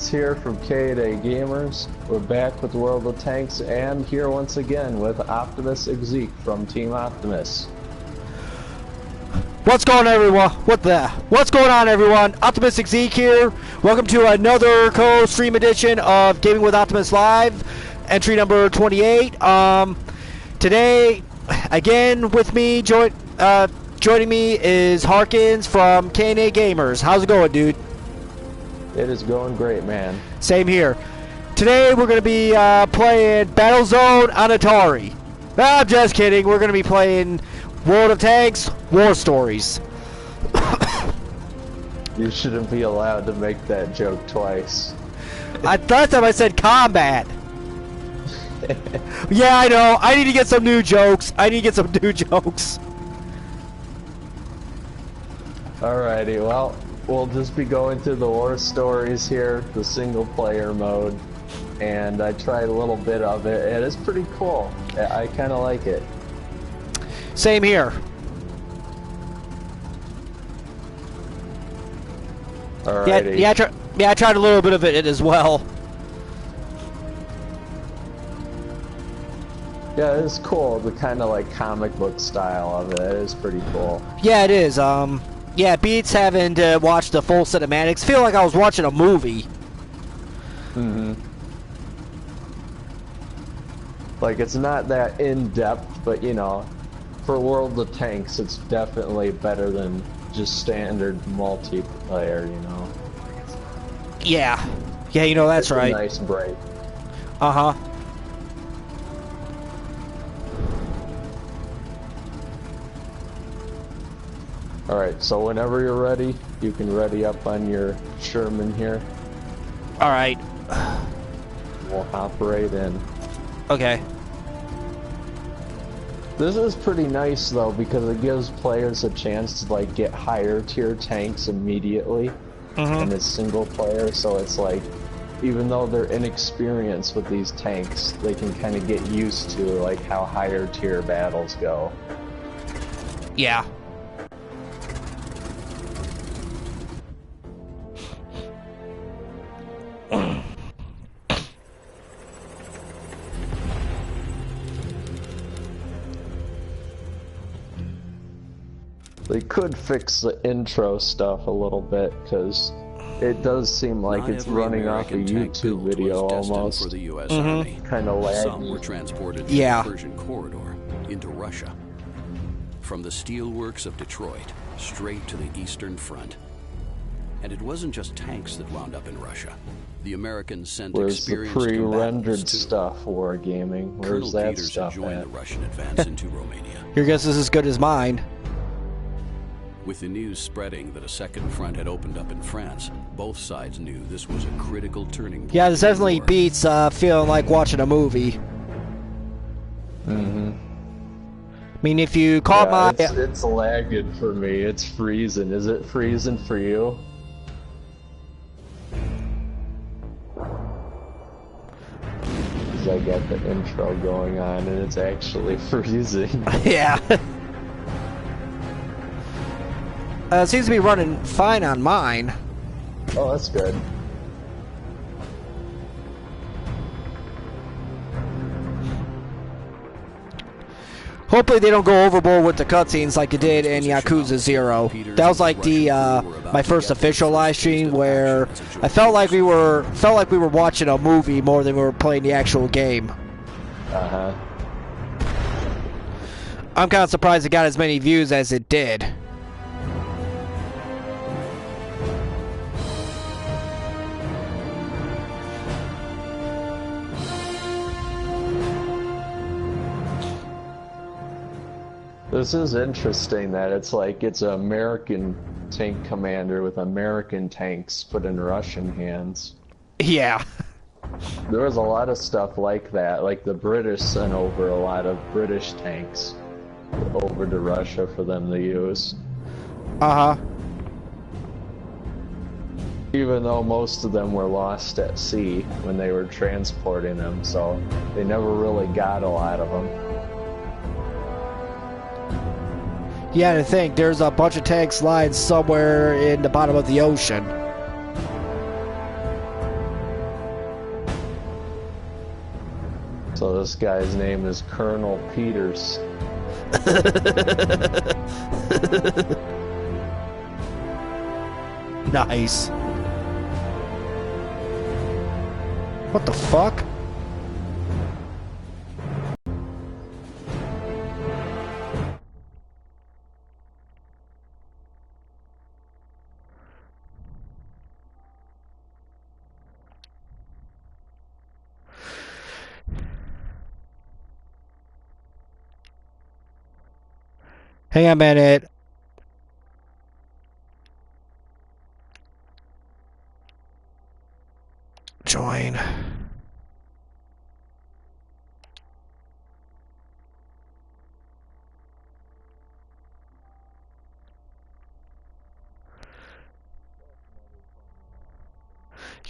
Harkens here from K&A Gamers. We're back with World of Tanks and here once again with Optimus Exec from Team Optimus. What's going on, everyone? What's going on, everyone? Optimus Exec here. Welcome to another co-stream edition of Gaming with Optimus Live, entry number 28. Today, again with me, joining me is Harkens from K&A Gamers. How's it going, dude? It is going great, man. Same here. Today we're going to be playing Battlezone on Atari. No, I'm just kidding. We're going to be playing World of Tanks War Stories. You shouldn't be allowed to make that joke twice. Last time I said combat. Yeah, I know. I need to get some new jokes. Alrighty, well, we'll just be going through the war stories here, the single player mode, and I tried a little bit of it, and it's pretty cool. I kind of like it. Same here. Alrighty. Yeah, I tried a little bit of it as well. Yeah, it's cool. The kind of like comic book style of it is pretty cool. Yeah, it is. Yeah, it beats having to watch the full cinematics. Feel like I was watching a movie. Mm-hmm. Like, it's not that in-depth, but, you know, for World of Tanks, it's definitely better than just standard multiplayer, you know? Yeah. Yeah, you know, that's right. A nice break. Uh-huh. Alright, so whenever you're ready, you can ready up on your Sherman here. Alright. We'll hop right in. Okay. This is pretty nice though, because it gives players a chance to like get higher tier tanks immediately. And it's single player, so it's like, even though they're inexperienced with these tanks, they can kind of get used to like how higher tier battles go. Yeah. They could fix the intro stuff a little bit, because it does seem like it's running off a YouTube video almost. For the US Army. Kind of laggy. Some were transported to Yeah. the Persian corridor into Russia. From the steelworks of Detroit straight to the Eastern Front. And it wasn't just tanks that wound up in Russia. The Americans sent Where's the experienced pre-rendered combatants too. stuff, Wargaming? Where's Colonel that Peters stuff had joined at? the Russian advance into Romania. Your guess is as good as mine. With the news spreading that a second front had opened up in France, both sides knew this was a critical turning point. Yeah, this definitely beats feeling like watching a movie. Mm-hmm. I mean, if you caught my... It's lagging for me. It's freezing. Is it freezing for you? Because I got the intro going on and it's actually freezing. Yeah. It seems to be running fine on mine. Oh, that's good. Hopefully they don't go overboard with the cutscenes like they did in Yakuza 0. That was like the my first official live stream where I felt like we were watching a movie more than we were playing the actual game. Uh-huh. I'm kind of surprised it got as many views as it did. This is interesting that it's like it's an American tank commander with American tanks put in Russian hands. Yeah. There was a lot of stuff like that, like the British sent over a lot of British tanks over to Russia for them to use. Uh-huh. Even though most of them were lost at sea when they were transporting them, so they never really got a lot of them. Yeah, to think there's a bunch of tanks lying somewhere in the bottom of the ocean. So this guy's name is Colonel Peters. Nice. What the fuck? Hang on a minute. Join.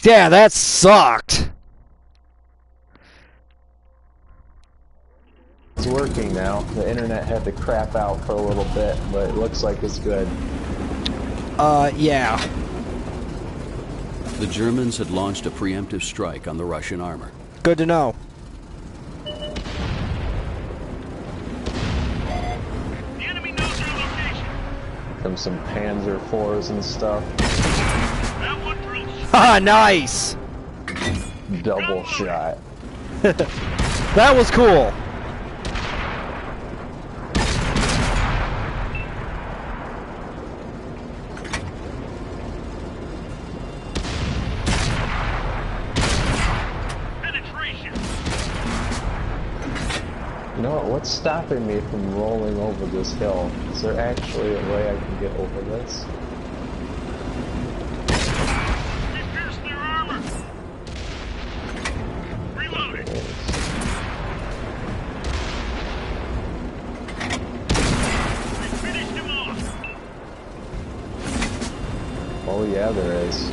Yeah, that sucked. It's working now. The internet had to crap out for a little bit, but it looks like it's good. Yeah. The Germans had launched a preemptive strike on the Russian armor. Good to know. The enemy knows your location. From some Panzer IVs and stuff. That one drilled. Haha, nice. Double shot. That was cool. Penetration. You know what? What's stopping me from rolling over this hill? Is there actually a way I can get over this? We pierced their armor. Reloading. We finished him off. Oh yeah, there is.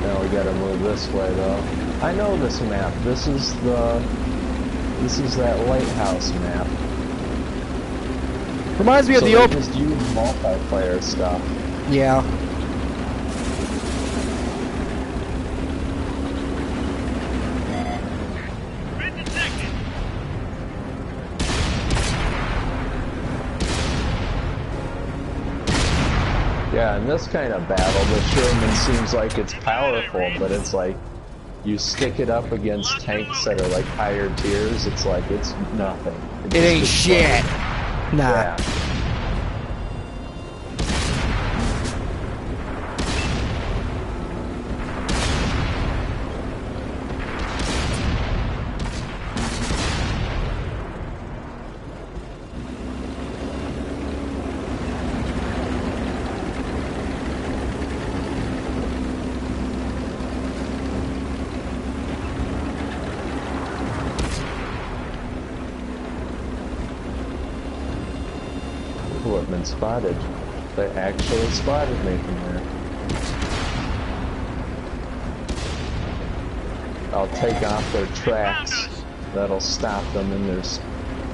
Now we gotta move this way though. I know this map. This is that lighthouse map. Reminds me of So the they open. just use multiplayer stuff. Yeah. Been detected. Yeah, in this kind of battle, the Sherman seems like it's powerful, but it's like you stick it up against tanks that are like higher tiers. It's like it's nothing. It ain't shit. Nah. Yeah. People have been spotted. They actually spotted me from there. I'll take off their tracks. That'll stop them, and there's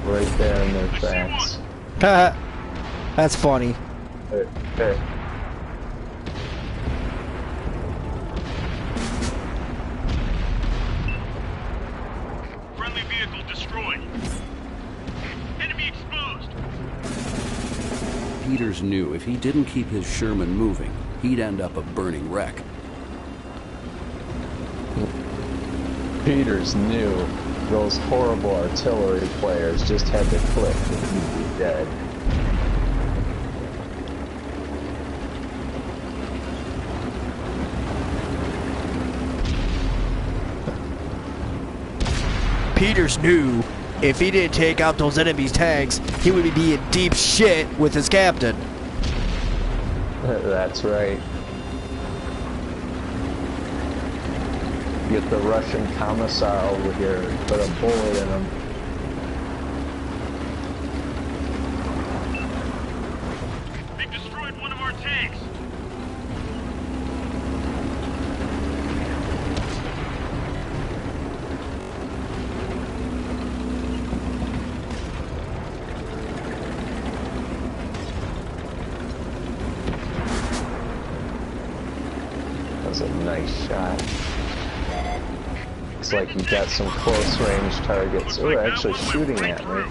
right there in their tracks. That's funny. Hey. Friendly vehicle destroyed. Enemy exposed. Peters knew if he didn't keep his Sherman moving, he'd end up a burning wreck. Peters knew those horrible artillery players just had to click and he'd be dead. Peters knew if he didn't take out those enemy's tanks, he would be in deep shit with his captain. That's right. Get the Russian commissar over here and put a bullet in him. They've destroyed one of our tanks. That's a Nice shot. Looks like you got some close range targets. Oh, they're actually shooting at me.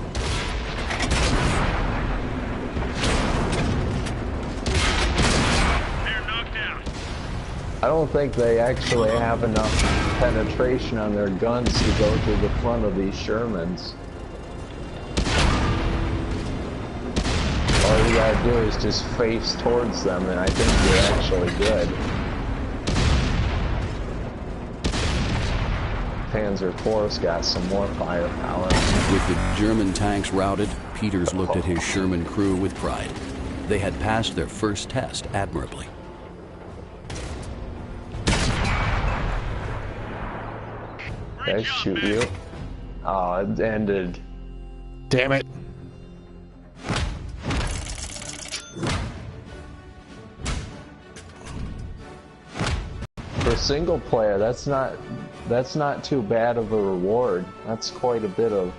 They're knocked out. I don't think they actually have enough penetration on their guns to go through the front of these Shermans. All you gotta do is just face towards them, and I think you're actually good. Panzer IV's got some more firepower. With the German tanks routed, Peters looked at his Sherman crew with pride. They had passed their first test admirably. Did I shoot you? Oh, it ended. Damn it. For single player, that's not too bad of a reward. That's quite a bit of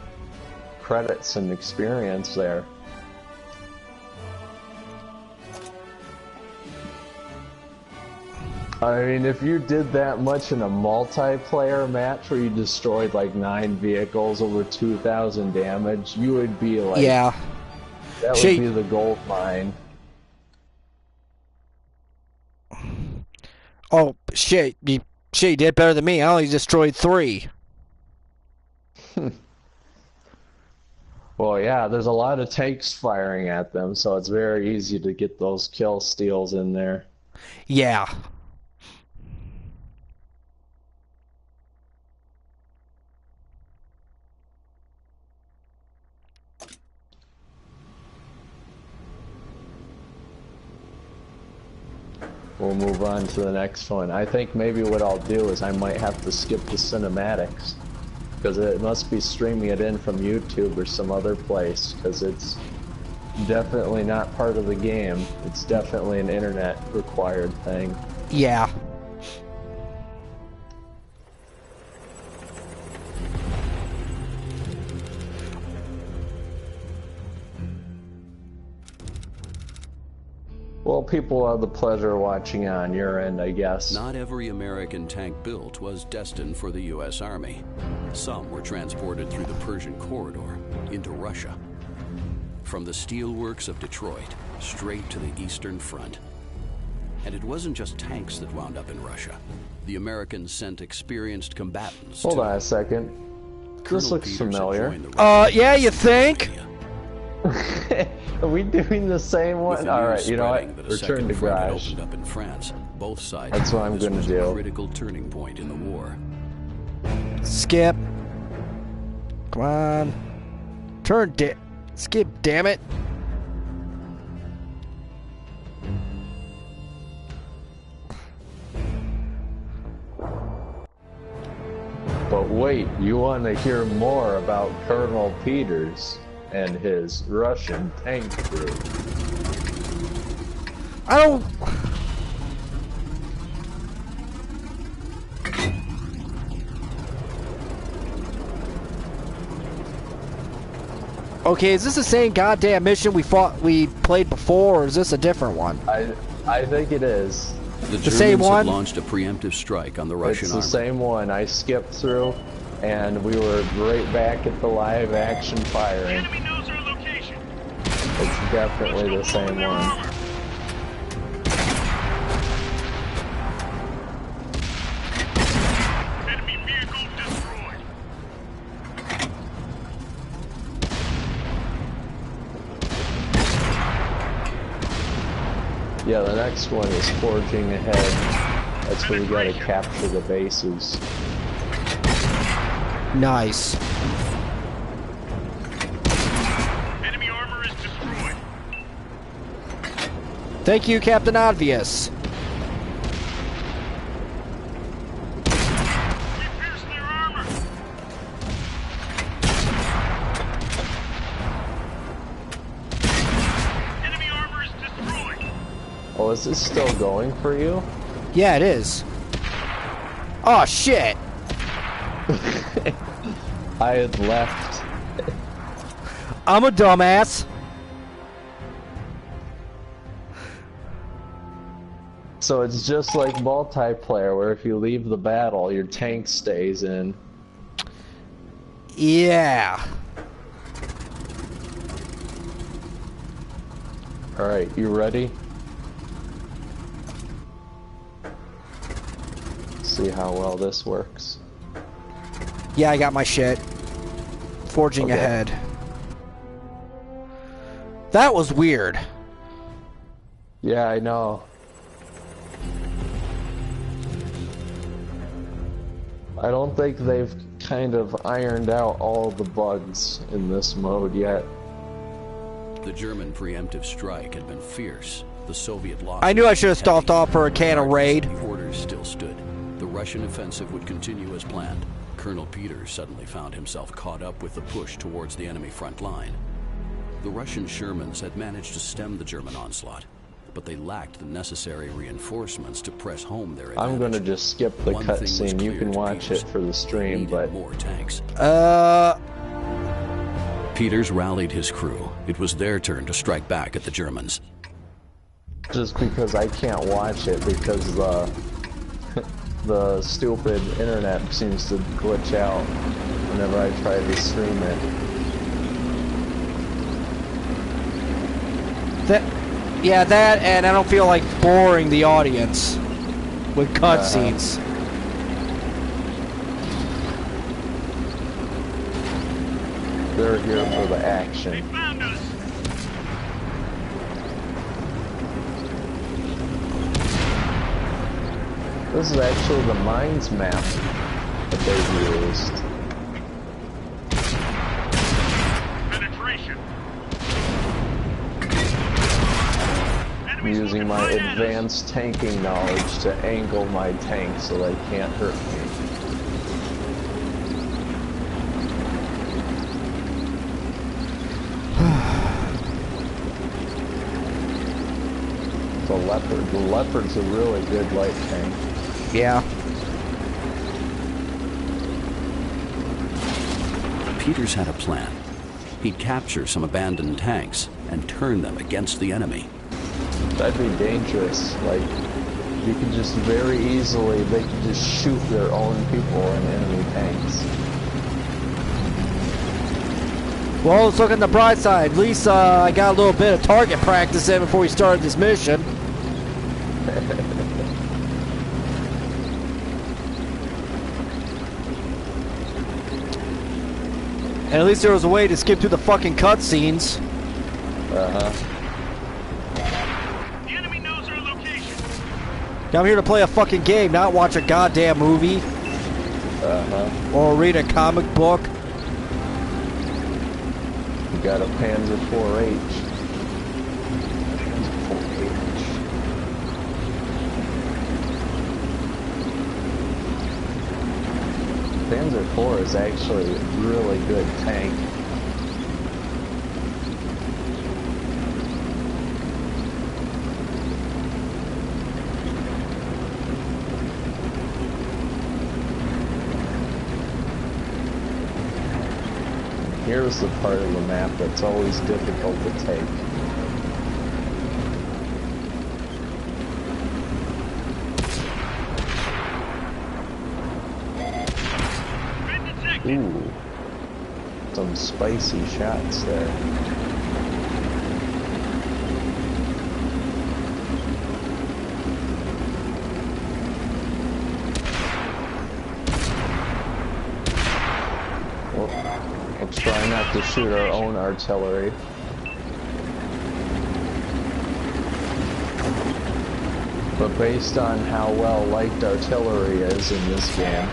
credits and experience there. I mean, if you did that much in a multiplayer match where you destroyed like 9 vehicles over 2,000 damage, you would be like, yeah, that would be the gold mine. Oh shit! You did better than me. I only destroyed 3. Well, yeah, there's a lot of tanks firing at them, so it's very easy to get those kill steals in there. Yeah. We'll move on to the next one. I think maybe what I'll do is I might have to skip the cinematics, because it must be streaming it in from YouTube or some other place, because it's definitely not part of the game. It's definitely an internet required thing. Yeah. Well, people have the pleasure of watching on your end, I guess. Not every American tank built was destined for the U.S. Army. Some were transported through the Persian corridor into Russia. From the steelworks of Detroit, straight to the Eastern Front. And it wasn't just tanks that wound up in Russia. The Americans sent experienced combatants. Hold on a second. This looks familiar. Yeah, you think? Are we doing the same one? Alright, you know what? Return to garage. Opened up in France. Both sides. That's what I'm going to do. A critical turning point in the war. Skip. Come on. Skip, damn it. But wait, you want to hear more about Colonel Peters and his Russian tank crew. I don't... Okay, is this the same goddamn mission we played before, or is this a different one? I think it is. The same one? Had launched a preemptive strike on the Russian army. It's the same one. I skipped through, and we were right back at the live action firing. The enemy knows our location. It's definitely the same one. Enemy vehicle destroyed. Yeah, the next one is forging ahead. That's where we gotta capture the bases. Nice. Enemy armor is destroyed. Thank you, Captain Obvious. We pierced their armor. Enemy armor is destroyed. Oh, is this still going for you? Yeah, it is. Oh, shit. I had left. I'm a dumbass. So it's just like multiplayer, where if you leave the battle, your tank stays in. Yeah. Alright, you ready? See how well this works. Yeah, I got my shit. Forging ahead. That was weird. Yeah, I know. I don't think they've kind of ironed out all the bugs in this mode yet. The German preemptive strike had been fierce. The Soviet loss. I knew I should have stopped off for a can of raid. The orders still stood. The Russian offensive would continue as planned. Colonel Peters suddenly found himself caught up with the push towards the enemy front line. The Russian Shermans had managed to stem the German onslaught, but they lacked the necessary reinforcements to press home their advantage. I'm gonna just skip the cutscene. You can watch it for the stream, but more tanks. Peters rallied his crew. It was their turn to strike back at the Germans. Just because I can't watch it because the stupid internet seems to glitch out whenever I try to stream it. That, and I don't feel like boring the audience with cutscenes. They're here for the action. They found us. This is actually the mines map that they've used. Penetration. I'm using my advanced tanking knowledge to angle my tank so they can't hurt me. The Leopard. The Leopard's a really good light tank. Yeah. Peters had a plan. He'd capture some abandoned tanks and turn them against the enemy. That'd be dangerous. Like, you could just very easily, they could just shoot their own people in enemy tanks. Well, let's look on the bright side. At least I got a little bit of target practice in before we started this mission. And at least there was a way to skip through the fucking cutscenes. Uh-huh. The enemy knows our location. I'm here to play a fucking game, not watch a goddamn movie. Uh-huh. Or read a comic book. You got a Panzer 4H. Panzer 4 is actually a really good tank. Here's the part of the map that's always difficult to take. Ooh, some spicy shots there. We'll try not to shoot our own artillery. But based on how well liked artillery is in this game,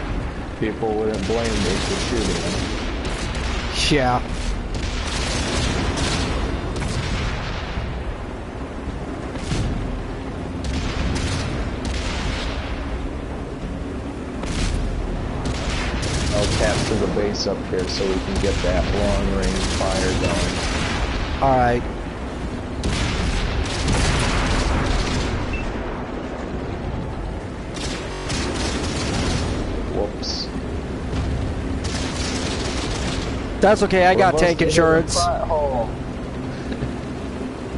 people wouldn't blame me for shooting them. Yeah. I'll capture the base up here so we can get that long-range fire going. Alright. Whoops. That's okay, I got tank insurance.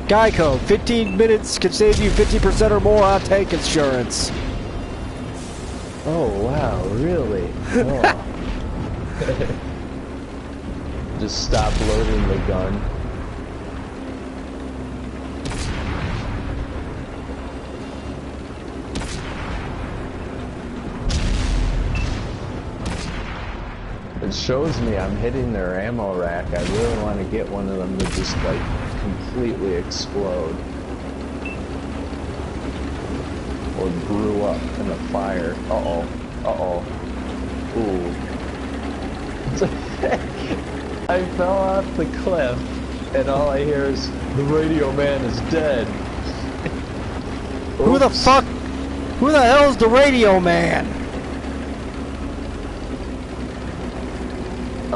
Geico, 15 minutes can save you 50% or more on tank insurance. Oh, wow, really? Oh. Just stop loading the gun. It shows me I'm hitting their ammo rack. I really want to get one of them to just, like, completely explode. Or brew up in a fire. Uh-oh. Uh-oh. Ooh. I fell off the cliff, and all I hear is, the radio man is dead. Who the fuck? Who the hell's the radio man?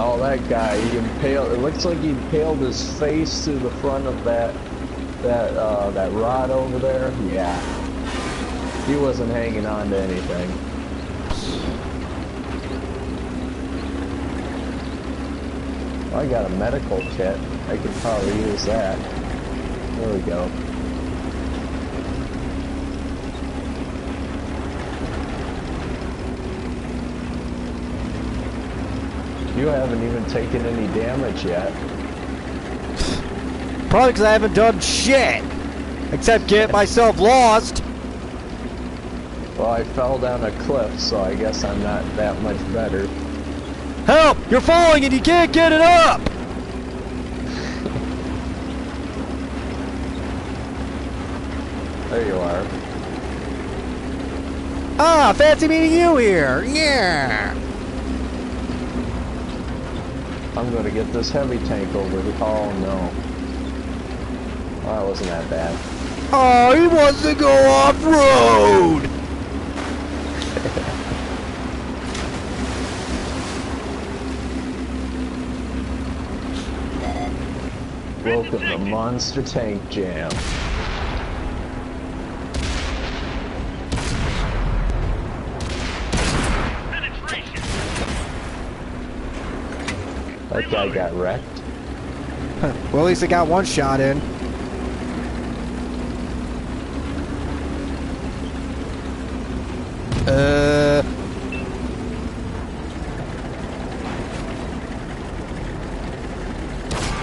Oh, that guy, he impaled, it looks like he impaled his face through the front of that rod over there. Yeah. He wasn't hanging on to anything. Well, I got a medical kit. I could probably use that. There we go. You haven't even taken any damage yet. Probably because I haven't done shit. Except get myself lost. Well, I fell down a cliff, so I guess I'm not that much better. Help! You're falling and you can't get it up! There you are. Ah, fancy meeting you here. Yeah. I'm gonna get this heavy tank over the... Oh, no. Well, that wasn't that bad. Oh, he wants to go off-road! Welcome to Monster Tank Jam. That guy got wrecked. Well, at least I got one shot in.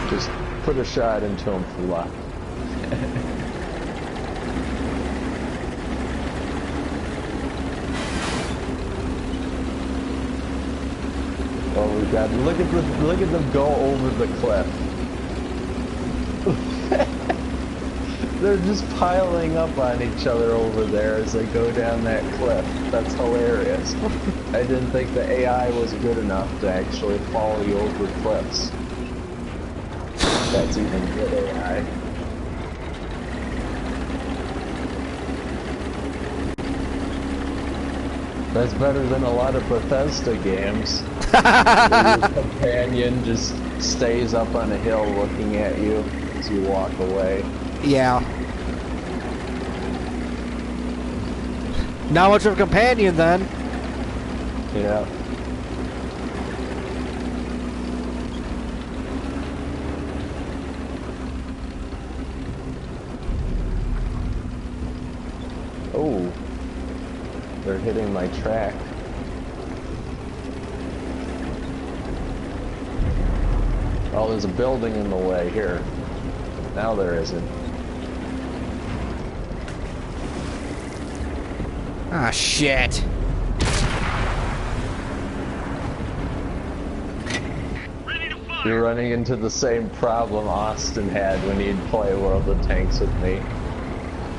Just put a shot into him for luck. Well, we got look at them go over the cliff. They're just piling up on each other over there as they go down that cliff. That's hilarious. I didn't think the AI was good enough to actually follow you over cliffs. That's even good AI. That's better than a lot of Bethesda games. Where your companion just stays up on a hill looking at you as you walk away. Yeah. Not much of a companion then. Yeah. Oh. They're hitting my track. Oh, there's a building in the way here. Now there isn't. Ah, shit. You're running into the same problem Austin had when he'd play World of Tanks with me.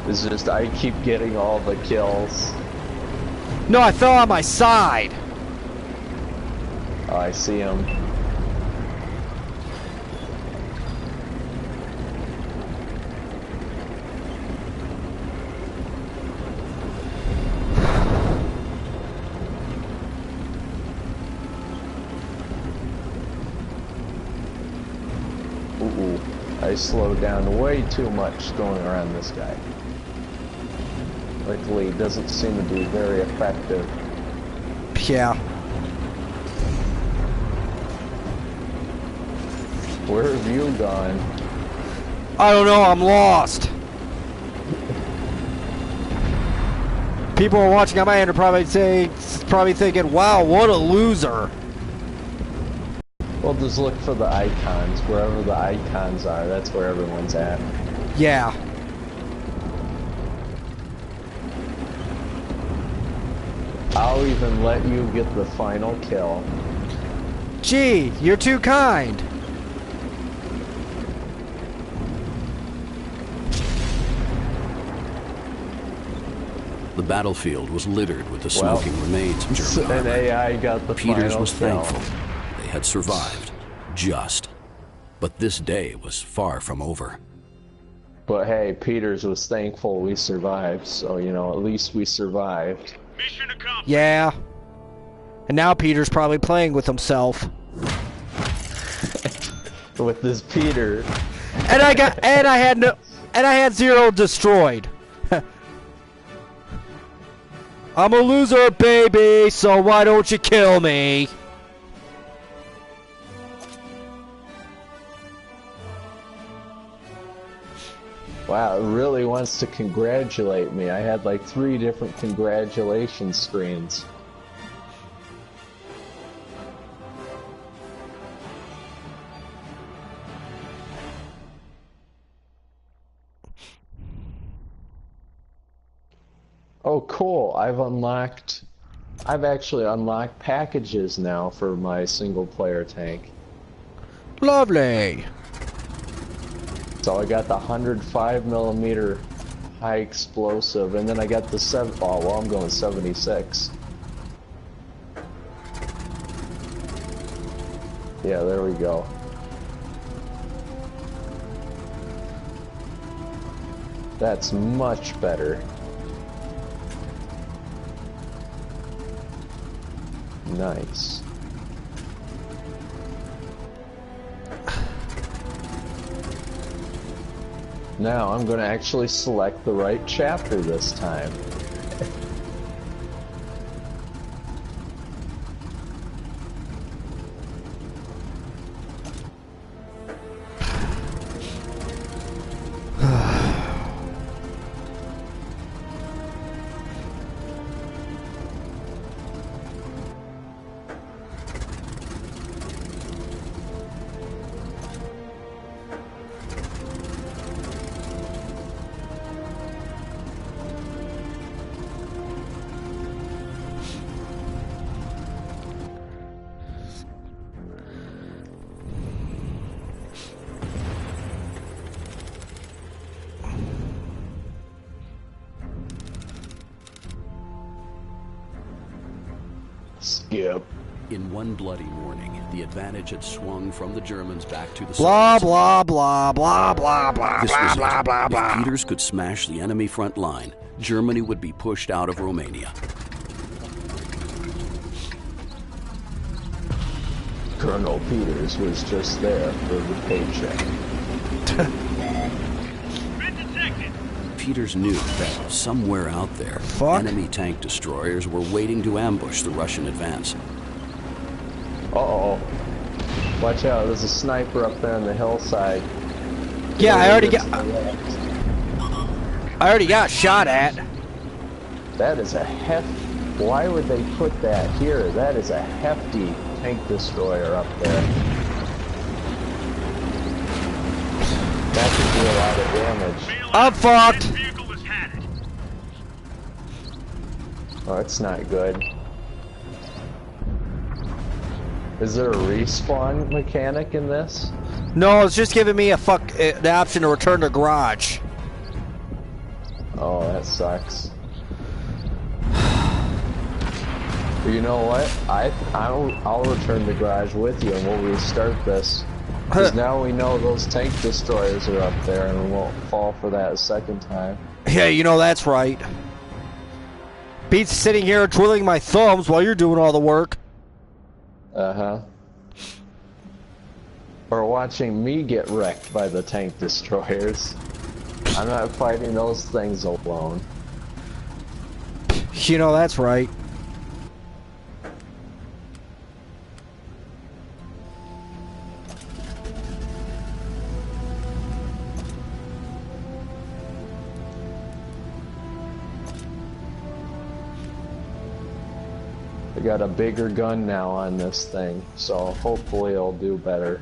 It's just I keep getting all the kills. No, I fell on my side. Oh, I see him. Ooh, I slowed down way too much going around this guy. Luckily, it doesn't seem to be very effective. Yeah. Where have you gone? I don't know, I'm lost. People are watching on my end are probably thinking, wow, what a loser. Well, just look for the icons. Wherever the icons are, that's where everyone's at. Yeah. I'll even let you get the final kill. Gee, you're too kind. The battlefield was littered with the smoking remains of German An armor. AI got the Peters final was kill. thankful they had survived. Just. But this day was far from over. But hey, Peters was thankful we survived, so, you know, at least we survived. Mission accomplished. Yeah. And now Peter's probably playing with himself. With this Peter. And I had 0 destroyed. I'm a loser, baby, so why don't you kill me? Wow, it really wants to congratulate me. I had like 3 different congratulations screens. Oh, cool. I've actually unlocked packages now for my single player tank. Lovely. So I got the 105mm high explosive, and then I got the I'm going 76. Yeah, there we go. That's much better. Nice. Now I'm going to actually select the right chapter this time. Skip. In one bloody morning, the advantage had swung from the Germans back to the Blah, Soviets. blah, blah, blah, blah, blah, This blah, was it. blah, blah, blah. If Peters could smash the enemy front line, Germany would be pushed out of Romania. Colonel Peters was just there for the paycheck. Been detected. Peters knew that somewhere out there, Fuck. enemy tank destroyers were waiting to ambush the Russian advance. Uh-oh. Watch out, there's a sniper up there on the hillside. Yeah, I already Left. got shot at. That is a Why would they put that here? That is a hefty tank destroyer up there. That could do a lot of damage. I'm fucked. Vehicle is hatted. Oh, it's not good. Is there a respawn mechanic in this? No, it's just giving me the option to return to garage. Oh, that sucks. You know what? I'll return to garage with you and we'll restart this. Because now we know those tank destroyers are up there and we won't fall for that a second time. Yeah, you know that's right. Beats sitting here twiddling my thumbs while you're doing all the work. Uh-huh. Or watching me get wrecked by the tank destroyers. I'm not fighting those things alone. You know that's right. got a bigger gun now on this thing, so hopefully it'll do better.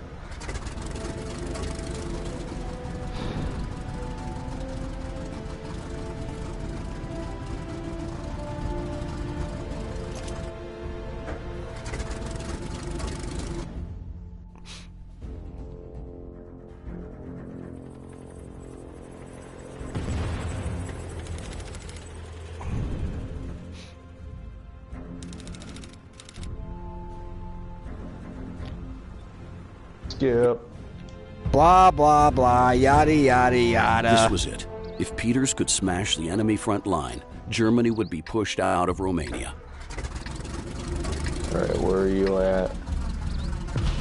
Skip. Blah, blah, blah, yada, yada, yada. This was it. If Peters could smash the enemy front line, Germany would be pushed out of Romania. Alright, where are you at?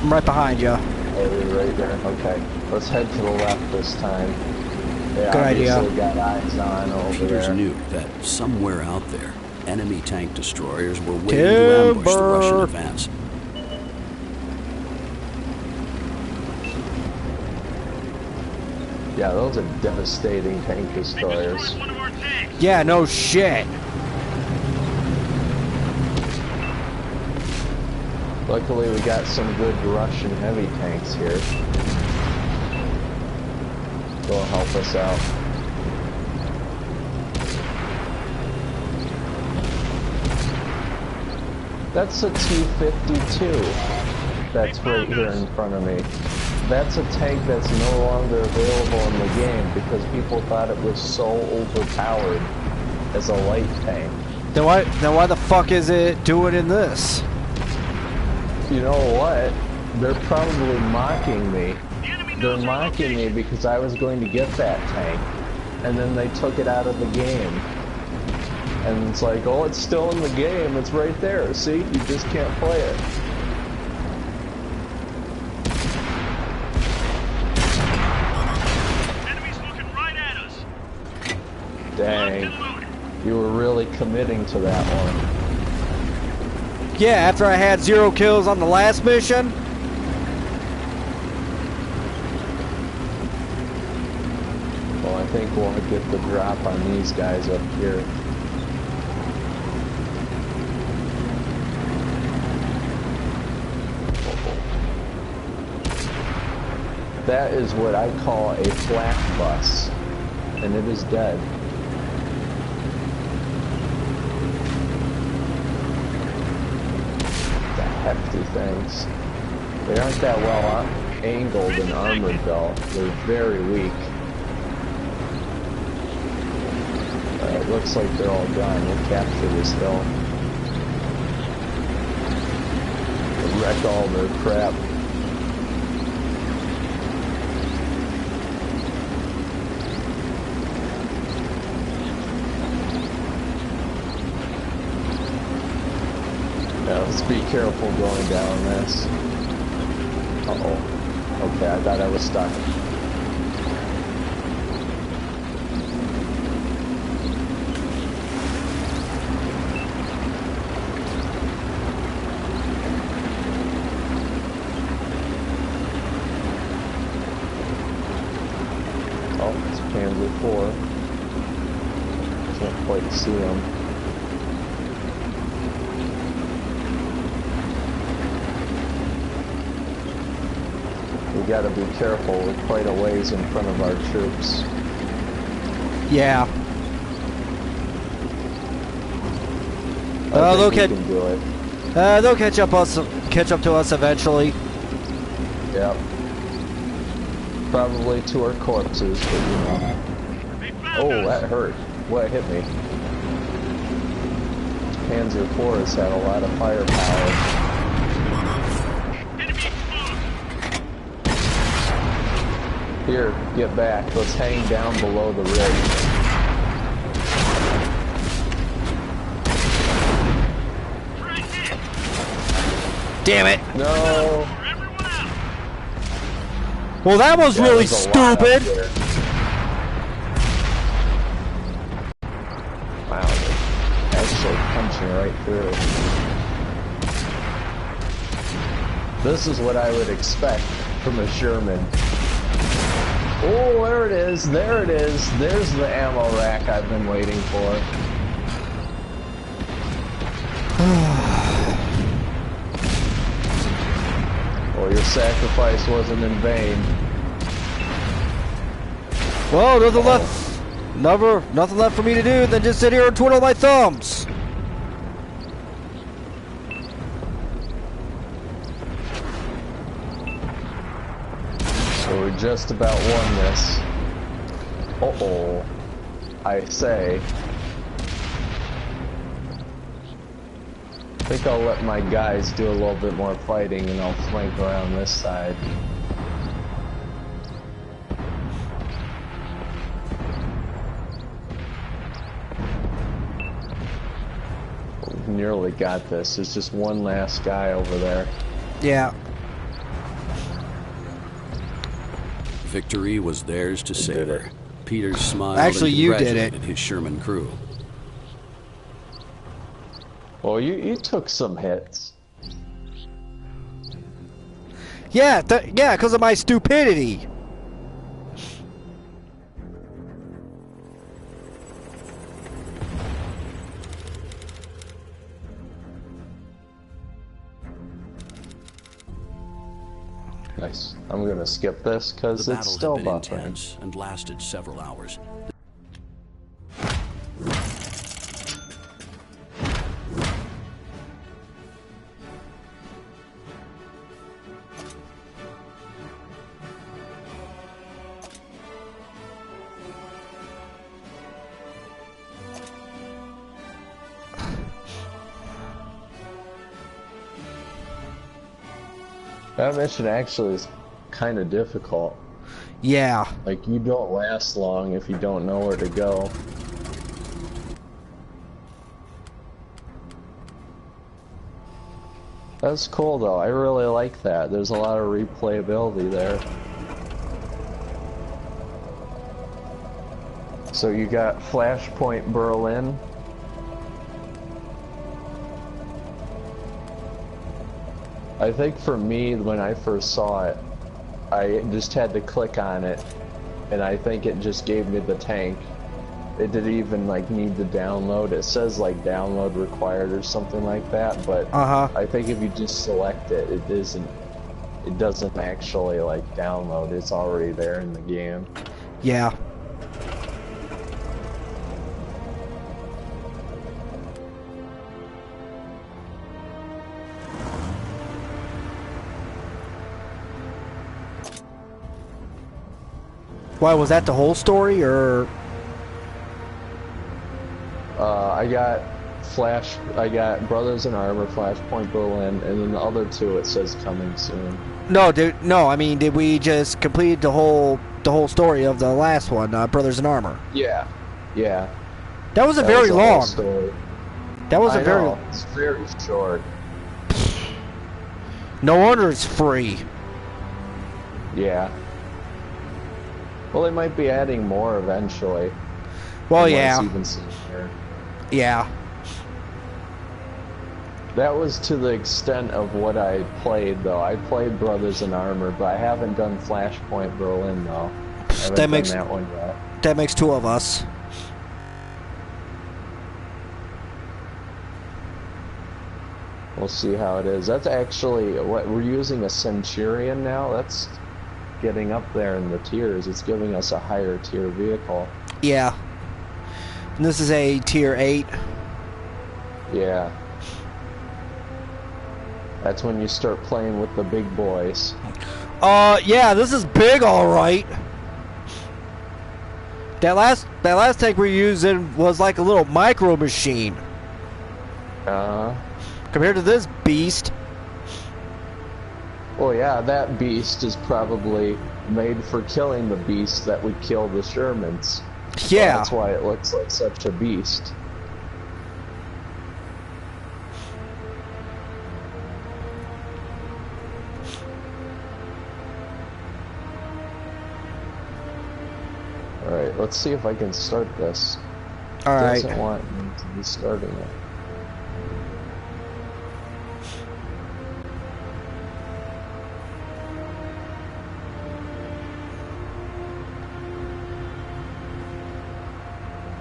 I'm right behind you. Oh, you're right there. Okay. Let's head to the left this time. They Good idea. obviously got eyes on over Peters there. knew that somewhere out there, enemy tank destroyers were waiting to ambush the Russian advance. Yeah, those are devastating tank They destroyers. destroyed one of our tanks. Yeah, no shit. Luckily, we got some good Russian heavy tanks here. They'll help us out. That's a T-52. That's right here in front of me. That's a tank that's no longer available in the game because people thought it was so overpowered as a light tank. Then why the fuck is it doing in this? You know what? They're probably mocking me. They're mocking me because I was going to get that tank, and then they took it out of the game. And it's like, oh, it's still in the game. It's right there. See? You just can't play it. Enemies looking right at us. Dang. Locked and loaded. You were really committing to that one. Yeah, after I had 0 kills on the last mission. Well, I think we'll get the drop on these guys up here. That is what I call a flak bus, and it is dead. The hefty things. They aren't that well angled and armored though. They're very weak. It looks like they're all gone. We'll capture this hill. Wreck all their crap. Yeah, let's be careful going down this. Uh-oh. Okay, I thought I was stuck. Oh, it's Panzer IV. Can't quite see them. We gotta be careful. We're quite a ways in front of our troops. Yeah. I they'll think we can do it. They'll catch up to us eventually. Yep. Probably to our corpses, but you know. They found Oh, us. that hurt. What hit me? Panzer IV has had a lot of firepower. Enemy exposed. Here, get back. Let's hang down below the ridge. Track hit. Damn it. No! For everyone else. Well, that was Yeah, really there's a lot up stupid. there. Wow, they're actually punching right through. This is what I would expect from a Sherman. Oh, there it is. There it is. There's the ammo rack I've been waiting for. Well, your sacrifice wasn't in vain. Well, nothing left. Nothing left for me to do than just sit here and twiddle my thumbs. So we just about won this. Uh-oh. I say. I think I'll let my guys do a little bit more fighting and I'll flank around this side. We nearly got this. There's just one last guy over there. Yeah. Victory was theirs to savor. Peter smiled Actually, and you did congratulated it. his Sherman crew. Well, you took some hits. Yeah, yeah, because of my stupidity. Nice. I'm gonna skip this because The it's battle still had been buffering. intense and lasted several hours. That mission actually is kind of difficult. Yeah. Like, you don't last long if you don't know where to go. That's cool though, I really like that. There's a lot of replayability there. So you got Flashpoint Berlin. I think for me, when I first saw it, I just had to click on it, and I think it just gave me the tank. It didn't even like need to download. It says like download required or something like that, but I think if you just select it, it doesn't actually like download. It's already there in the game. Yeah. Why, was that the whole story, or? I got Brothers in Armor, Flashpoint Berlin, and then the other two it says coming soon. No, I mean, did we just complete the whole story of the last one, Brothers in Armor? Yeah. That was a That very was the whole long. story. That was I a very. know, it's very short. No wonder it's free. Yeah. Well, they might be adding more eventually. Well, Unless yeah. Even sooner. Yeah. That was to the extent of what I played, though. I played Brothers in Armor, but I haven't done Flashpoint Berlin, though. I haven't done that one yet. That makes two of us. We'll see how it is. That's actually what we're using, a Centurion now. That's getting up there in the tiers. It's giving us a higher tier vehicle. Yeah. And this is a tier 8. Yeah. That's when you start playing with the big boys. Yeah, this is big, all right. That last tank we're using was like a little micro machine. Compared to this beast. Well, yeah, that beast is probably made for killing the beast that would kill the Shermans. Yeah. So that's why it looks like such a beast. Alright, let's see if I can start this. Alright. It doesn't want me to be starting it.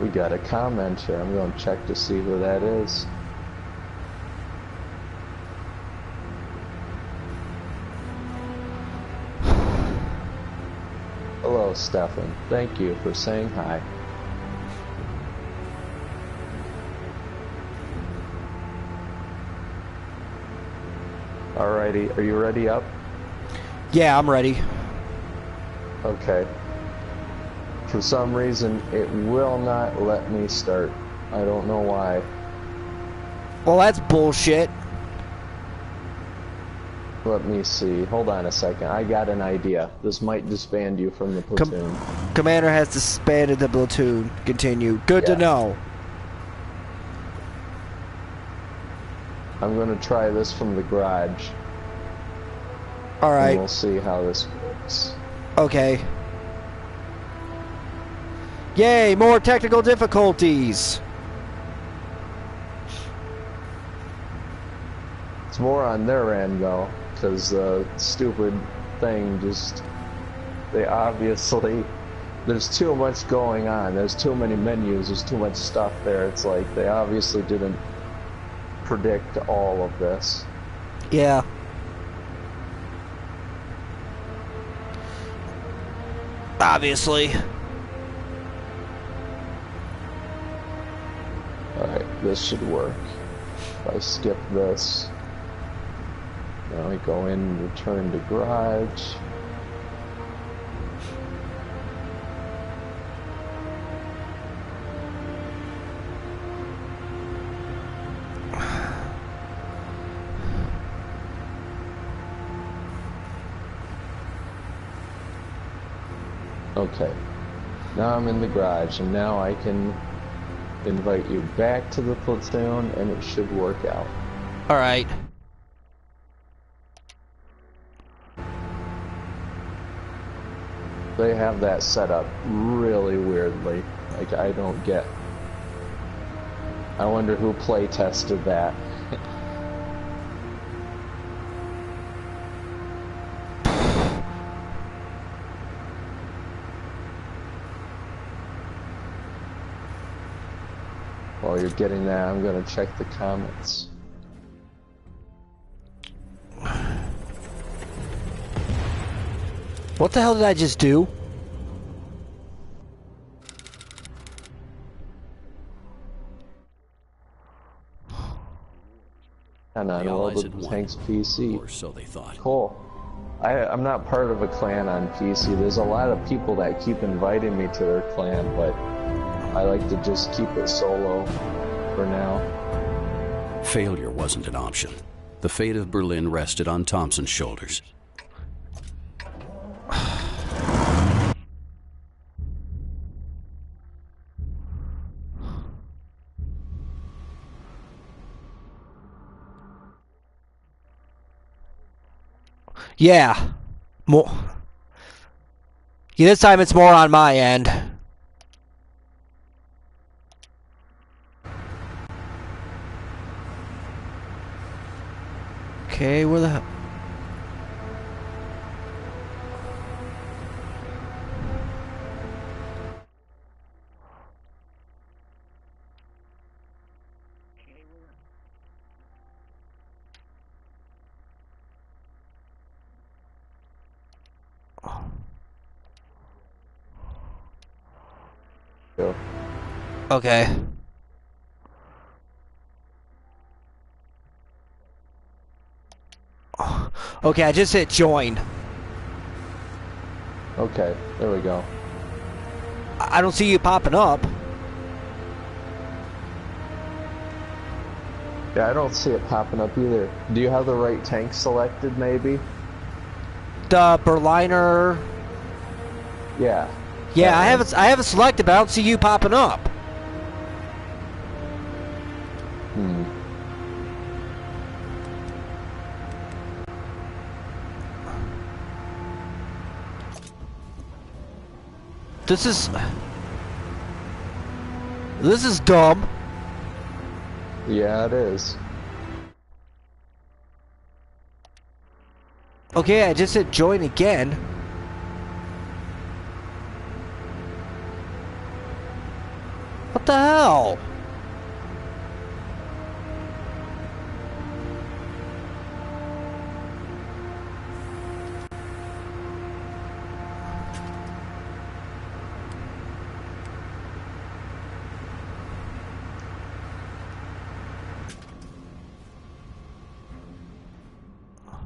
We got a comment here. I'm going to check to see who that is. Hello, Stefan. Thank you for saying hi. Alrighty, are you ready up? Yeah, I'm ready. Okay. For some reason, it will not let me start. I don't know why. Well, that's bullshit. Let me see. Hold on a second. I got an idea. This might disband you from the platoon. Commander has disbanded the platoon. Continue. Good to know. I'm going to try this from the garage. Alright. And we'll see how this works. Okay. Yay, more technical difficulties. It's more on their end, though, because the stupid thing just... They obviously... There's too much going on. There's too many menus. There's too much stuff there. It's like they obviously didn't predict all of this. Yeah. Obviously. Alright, this should work. If I skip this, now I go in and return to garage. Okay, now I'm in the garage, and now I can invite you back to the platoon, and it should work out. Alright. They have that set up really weirdly. Like, I don't get... I wonder who play tested that. While you're getting that, I'm gonna check the comments. What the hell did I just do? And I loaded the tank's PC. Or so they thought. Cool. I'm not part of a clan on PC. There's a lot of people that keep inviting me to their clan, but I like to just keep it solo for now. Failure wasn't an option. The fate of Berlin rested on Thompson's shoulders. Yeah. More. Yeah, this time it's more on my end. Okay, where the hell? Go. Okay. Okay, I just hit join. Okay, there we go. I don't see you popping up. Yeah, I don't see it popping up either. Do you have the right tank selected, maybe? The Berliner. Yeah. Yeah, I have it selected, but I don't see you popping up. Hmm. This is dumb. Yeah, it is. Okay, I just hit join again. What the hell?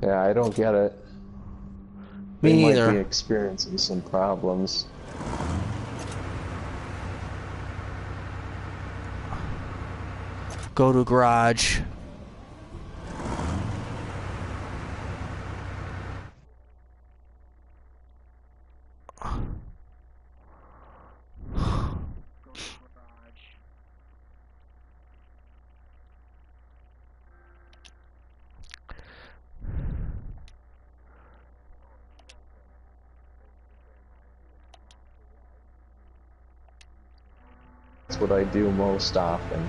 Yeah, I don't get it. Me They neither. might be experiencing some problems. Go to garage. That's what I do most often.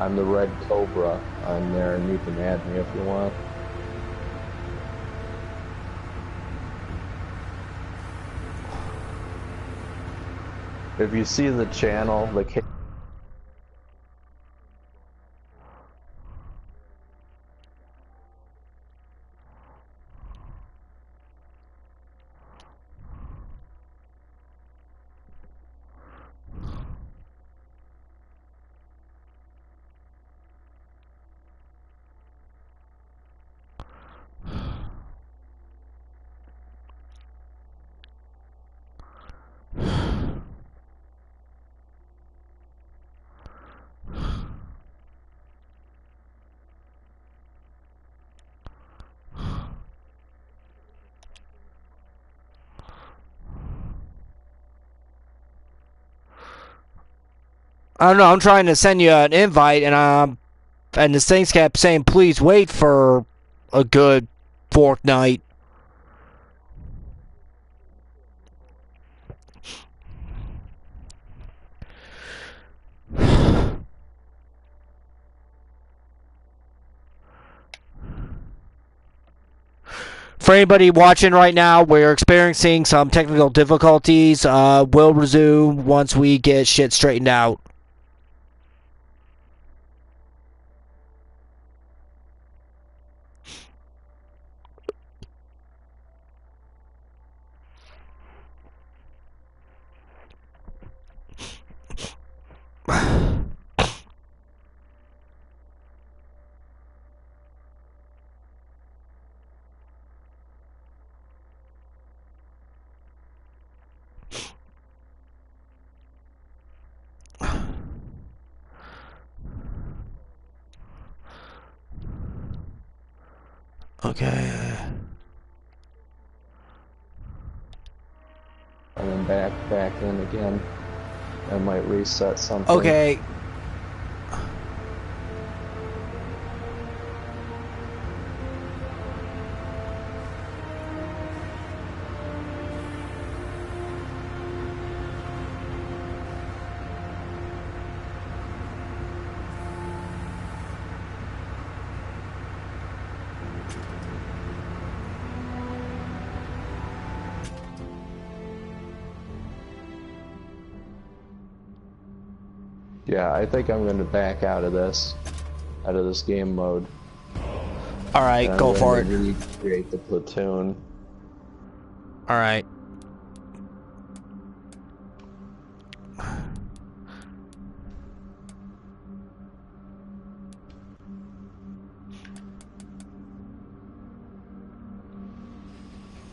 I'm the Red Cobra on there, and you can add me if you want. If you see the channel, the K. I don't know. I'm trying to send you an invite, and this thing's kept saying, "Please wait for a good fortnight." For anybody watching right now, we're experiencing some technical difficulties. We'll resume once we get shit straightened out. Okay. And then back in again. I might reset something. Okay. Yeah, I think I'm going to back out of this game mode. All right, go for it. Recreate the platoon. All right.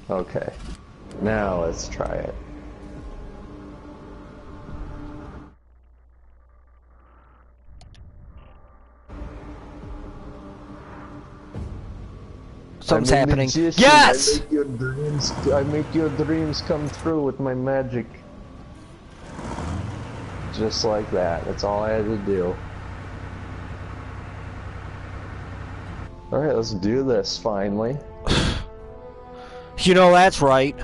Okay, now let's try it. Something's happening. Magician. Yes! I make your dreams come true with my magic. Just like that. That's all I had to do. Alright, let's do this finally. You know that's right.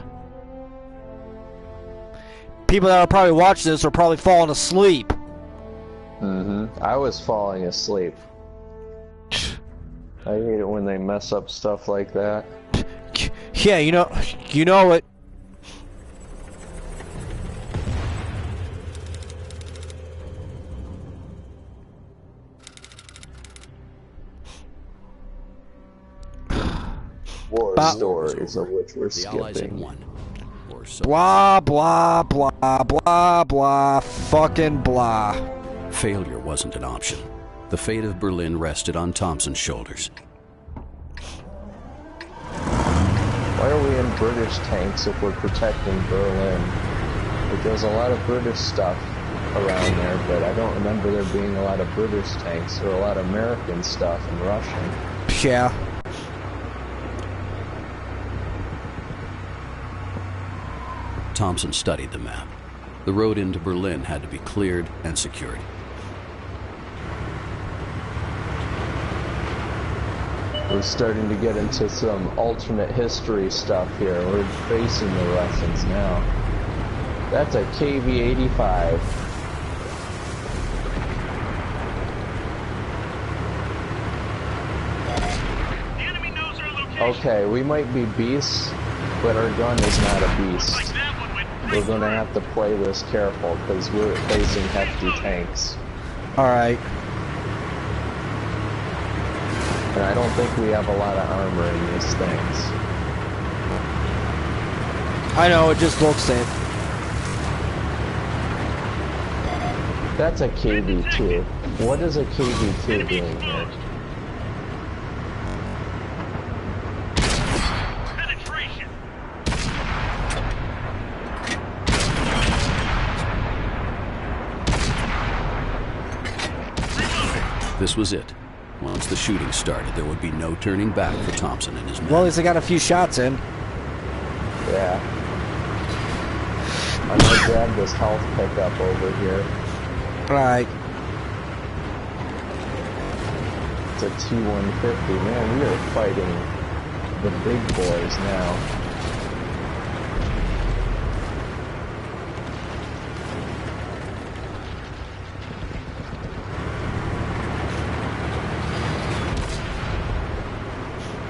People that are probably watching this are probably falling asleep. I was falling asleep. I hate it when they mess up stuff like that. Yeah, you know it. War stories of which we're The Allies had skipping. won. Or so. Blah, blah, blah, blah, blah, fucking blah. Failure wasn't an option. The fate of Berlin rested on Thompson's shoulders. Why are we in British tanks if we're protecting Berlin? Like, there's a lot of British stuff around there, but I don't remember there being a lot of British tanks or a lot of American stuff and Russian. Yeah. Thompson studied the map. The road into Berlin had to be cleared and secured. We're starting to get into some alternate history stuff here. We're facing the Russians now. That's a KV-85. The enemy knows our location. Okay, we might be beasts, but our gun is not a beast. Like that one went We're gonna have to play this careful because we're facing hefty tanks. Alright. And I don't think we have a lot of armor in these things. I know, it just looks it. That's a KV-2. What is a KV-2 doing here? penetration. This was it. Once the shooting started, there would be no turning back for Thompson and his men. Well, at least I got a few shots in. Yeah. I'm gonna grab this health pickup over here. Alright. It's a T-150. Man, we are fighting the big boys now.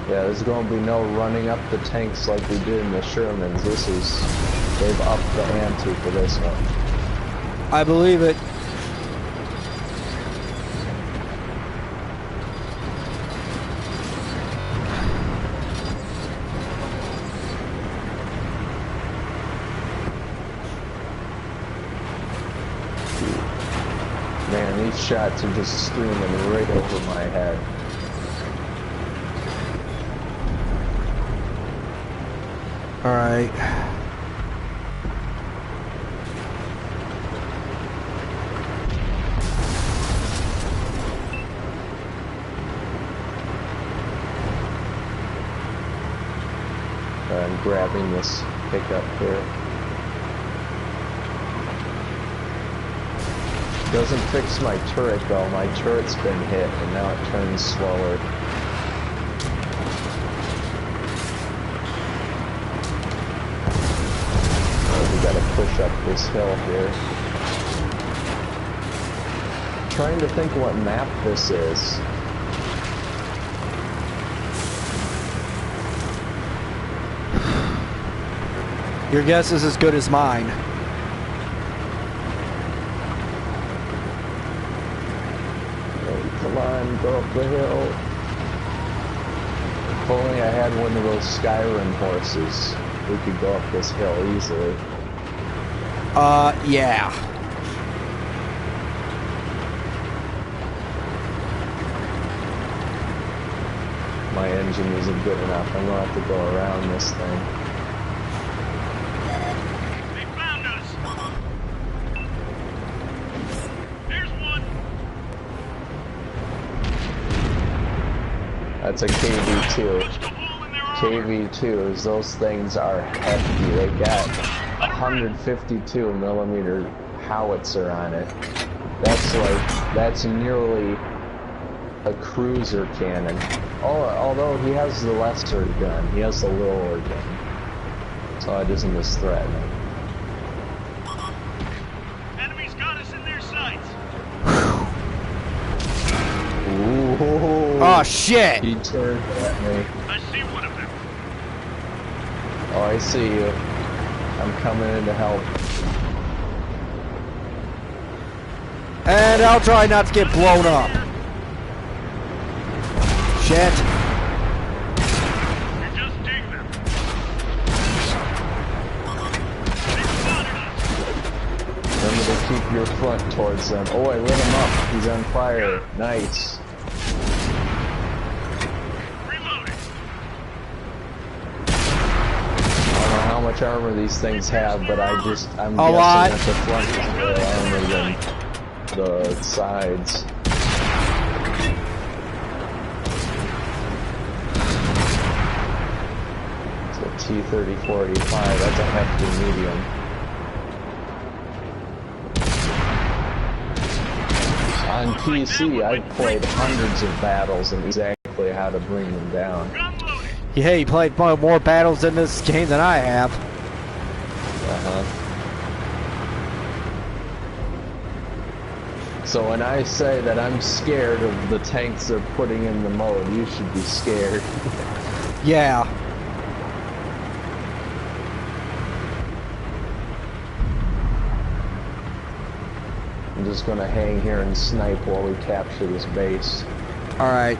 Yeah, there's going to be no running up the tanks like we did in the Shermans. They've upped the ante for this one. I believe it. Man, these shots are just streaming right over my head. Alright. I'm grabbing this pickup here. Doesn't fix my turret though. My turret's been hit and now it turns slower. We gotta push up this hill here. Trying to think what map this is. Your guess is as good as mine. Come on, go up the hill. If only I had one of those Skyrim horses, we could go up this hill easily. Yeah. My engine isn't good enough. I'm gonna have to go around this thing. They found us. There's one. That's a KV-2. Punched a hole in their armor. KV-2s, those things are hefty. They got 152 millimeter howitzer on it. That's nearly a cruiser cannon. Although he has the lesser gun, he has the lower gun, so it isn't as threatening. Enemies got us in their sights. Ooh, Oh, shit! he turned at me. I see one of them. Oh, I see you. I'm coming in to help. And I'll try not to get blown up. Shit. You just dig them. They spotted us. Remember to keep your front towards them. Oh, I lit him up. He's on fire. Nice. Reloading. much armor these things have, but I'm guessing lot. that the front is more armor than the sides. It's a T-3485, that's a hefty medium. On PC, I've played hundreds of battles and exactly how to bring them down. Yeah, you played more battles in this game than I have. So when I say that I'm scared of the tanks they're putting in the mode, you should be scared. Yeah. I'm just gonna hang here and snipe while we capture this base. Alright.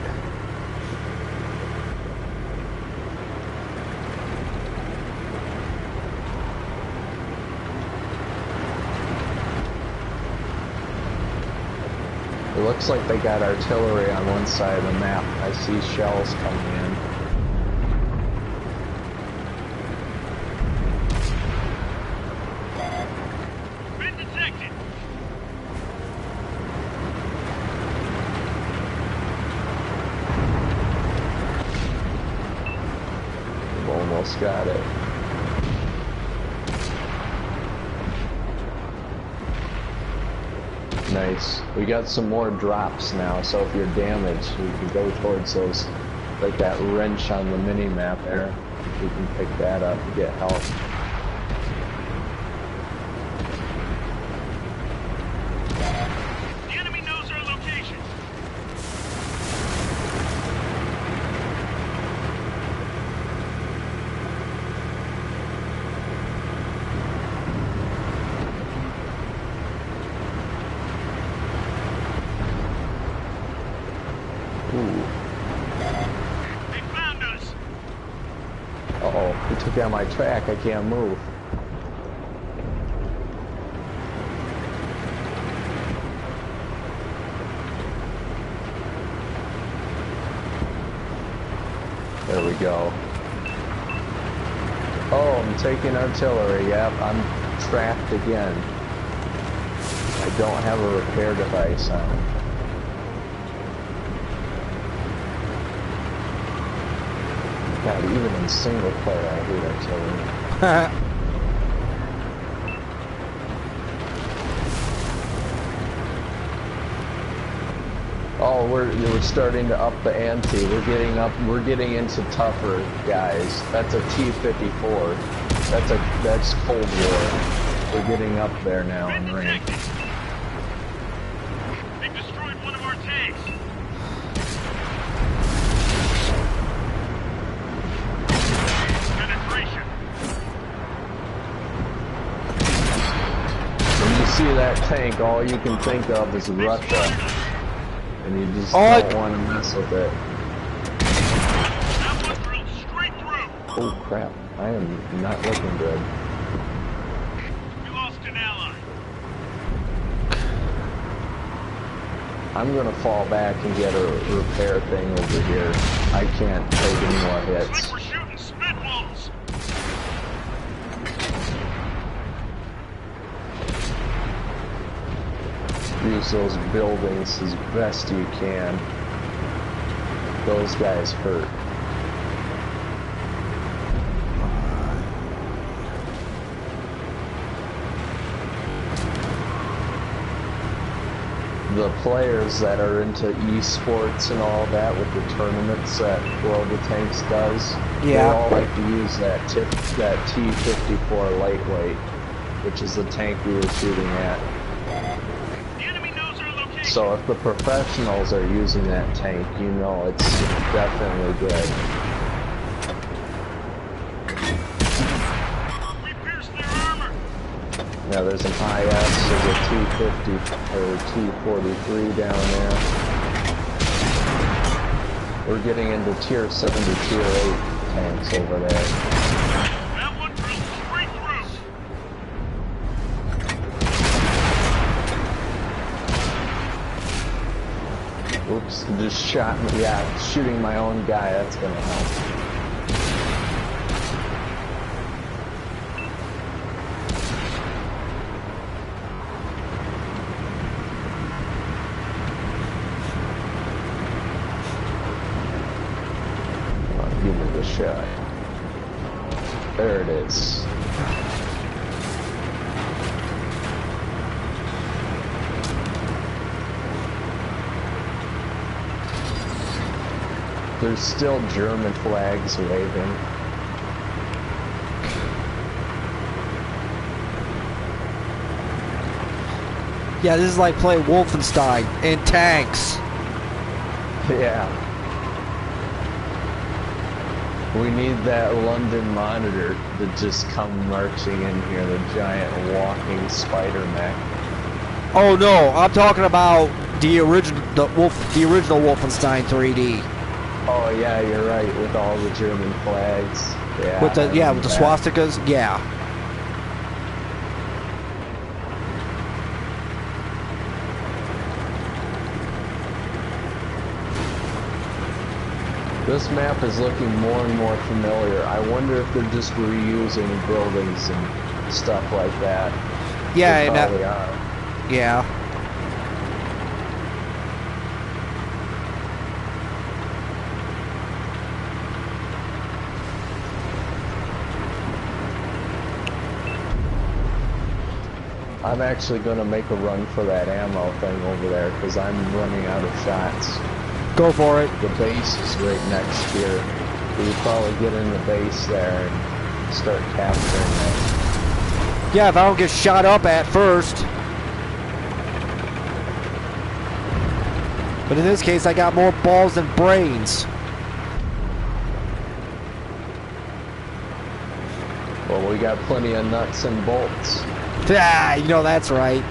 It looks like they got artillery on one side of the map. I see shells coming in. Been detected. We've almost got it. Nice. We got some more drops now, so if you're damaged, we can go towards those, like that wrench on the mini-map there. We can pick that up and get help. The enemy knows our location. Ooh. They found us. Uh-oh, he took out my track, I can't move. There we go. Oh, I'm taking artillery, yep, I'm trapped again. I don't have a repair device on. God, even in single player, I hate artillery. Oh, we're starting to up the ante. We're getting into tougher guys. That's a T-54. That's Cold War. We're getting up there now in rank. They've destroyed one of our tanks. Penetration. When you see that tank, all you can think of is Russia. And you just don't want to mess with it. That one drilled straight through. Oh crap, I am not looking good. We lost an ally. I'm gonna fall back and get a repair thing over here. I can't take any more Looks hits. like we're shooting spitballs. Use those buildings as best you can. Those guys hurt. The players that are into esports and all that with the tournaments that World of Tanks does, they all like to use that T-54 lightweight, which is the tank we were shooting at. So if the professionals are using that tank, you know it's definitely good. We pierced their armor. Now there's an IS, there's a T-50 or T-43 down there. We're getting into Tier 7 to Tier 8 tanks over there. That one drilled straight through. Oops, just shot me. Yeah, shooting my own guy, that's gonna help. Russia. There it is. There's still German flags waving. Yeah, this is like playing Wolfenstein in tanks. Yeah. We need that London Monitor to just come marching in here, the giant walking spider mech. Oh no, I'm talking about the original, the original Wolfenstein 3D. Oh yeah, you're right, with all the German flags. Yeah. With the with the swastikas, yeah. This map is looking more and more familiar. I wonder if they're just reusing buildings and stuff like that. Yeah, they probably are. Yeah. I'm actually going to make a run for that ammo thing over there because I'm running out of shots. Go for it. The base is right next here. We probably get in the base there and start capturing it. Yeah, if I don't get shot up at first. But in this case, I got more balls than brains. Well, we got plenty of nuts and bolts. Ah, you know that's right.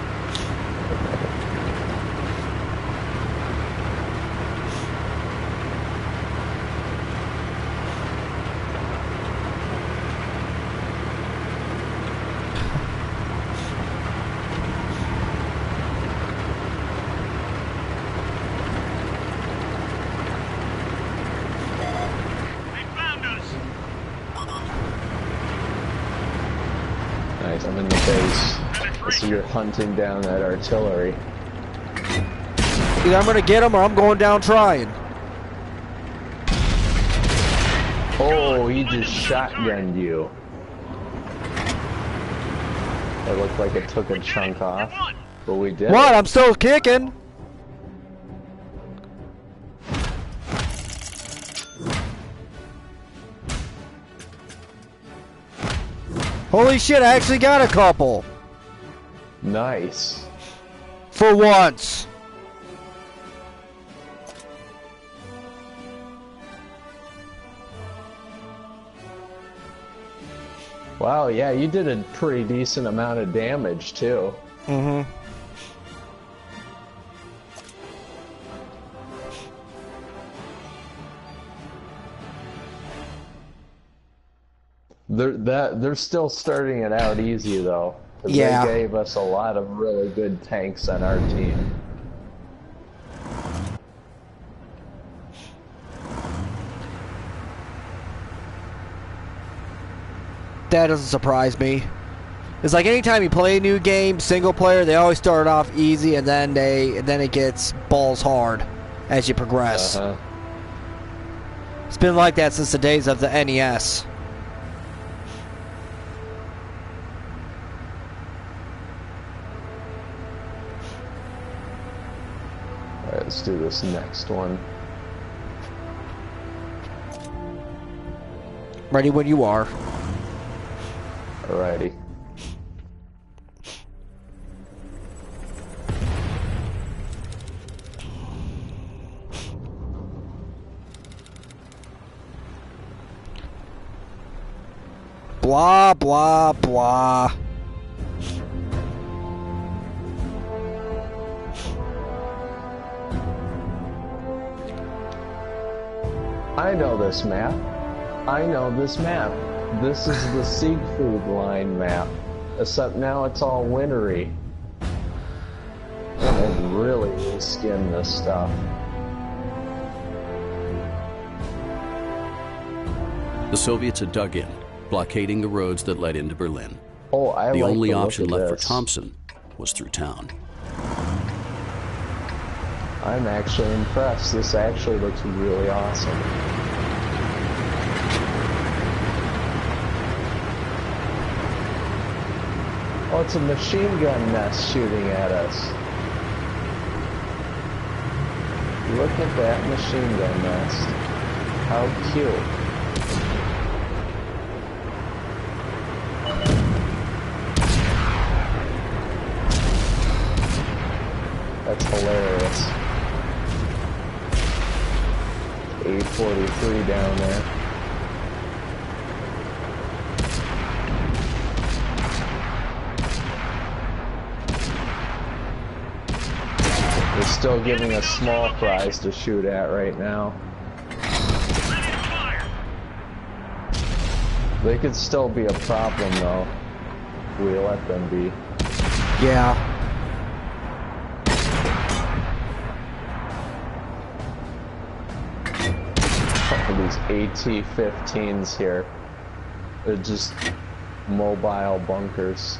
Nice, I'm in the base. So you're hunting down that artillery. Either I'm gonna get him or I'm going down trying. Oh, he just shotgunned you. It looked like it took a chunk off, but we did. What? I'm still kicking. Holy shit, I actually got a couple. Nice. For once. Wow, yeah, you did a pretty decent amount of damage, too. Mm-hmm. They're still starting it out easy, though. Yeah. They gave us a lot of really good tanks on our team. That doesn't surprise me. It's like anytime you play a new game, single player, they always start off easy and then it gets balls hard as you progress. It's been like that since the days of the NES. Alright, let's do this next one. Ready when you are. Alrighty. Blah, blah, blah. I know this map. I know this map. This is the Siegfried Line map. Except now it's all wintry. And they've really reskinned this stuff. The Soviets had dug in, blockading the roads that led into Berlin. Oh, I The like only the look option of left for this. Thompson was through town. I'm actually impressed. This actually looks really awesome. Oh, it's a machine gun nest shooting at us. Look at that machine gun nest. How cute. That's hilarious. 843 down there. They're still giving us small fries to shoot at right now. They could still be a problem though. If we let them be. Yeah. These AT-15s here. They're just mobile bunkers.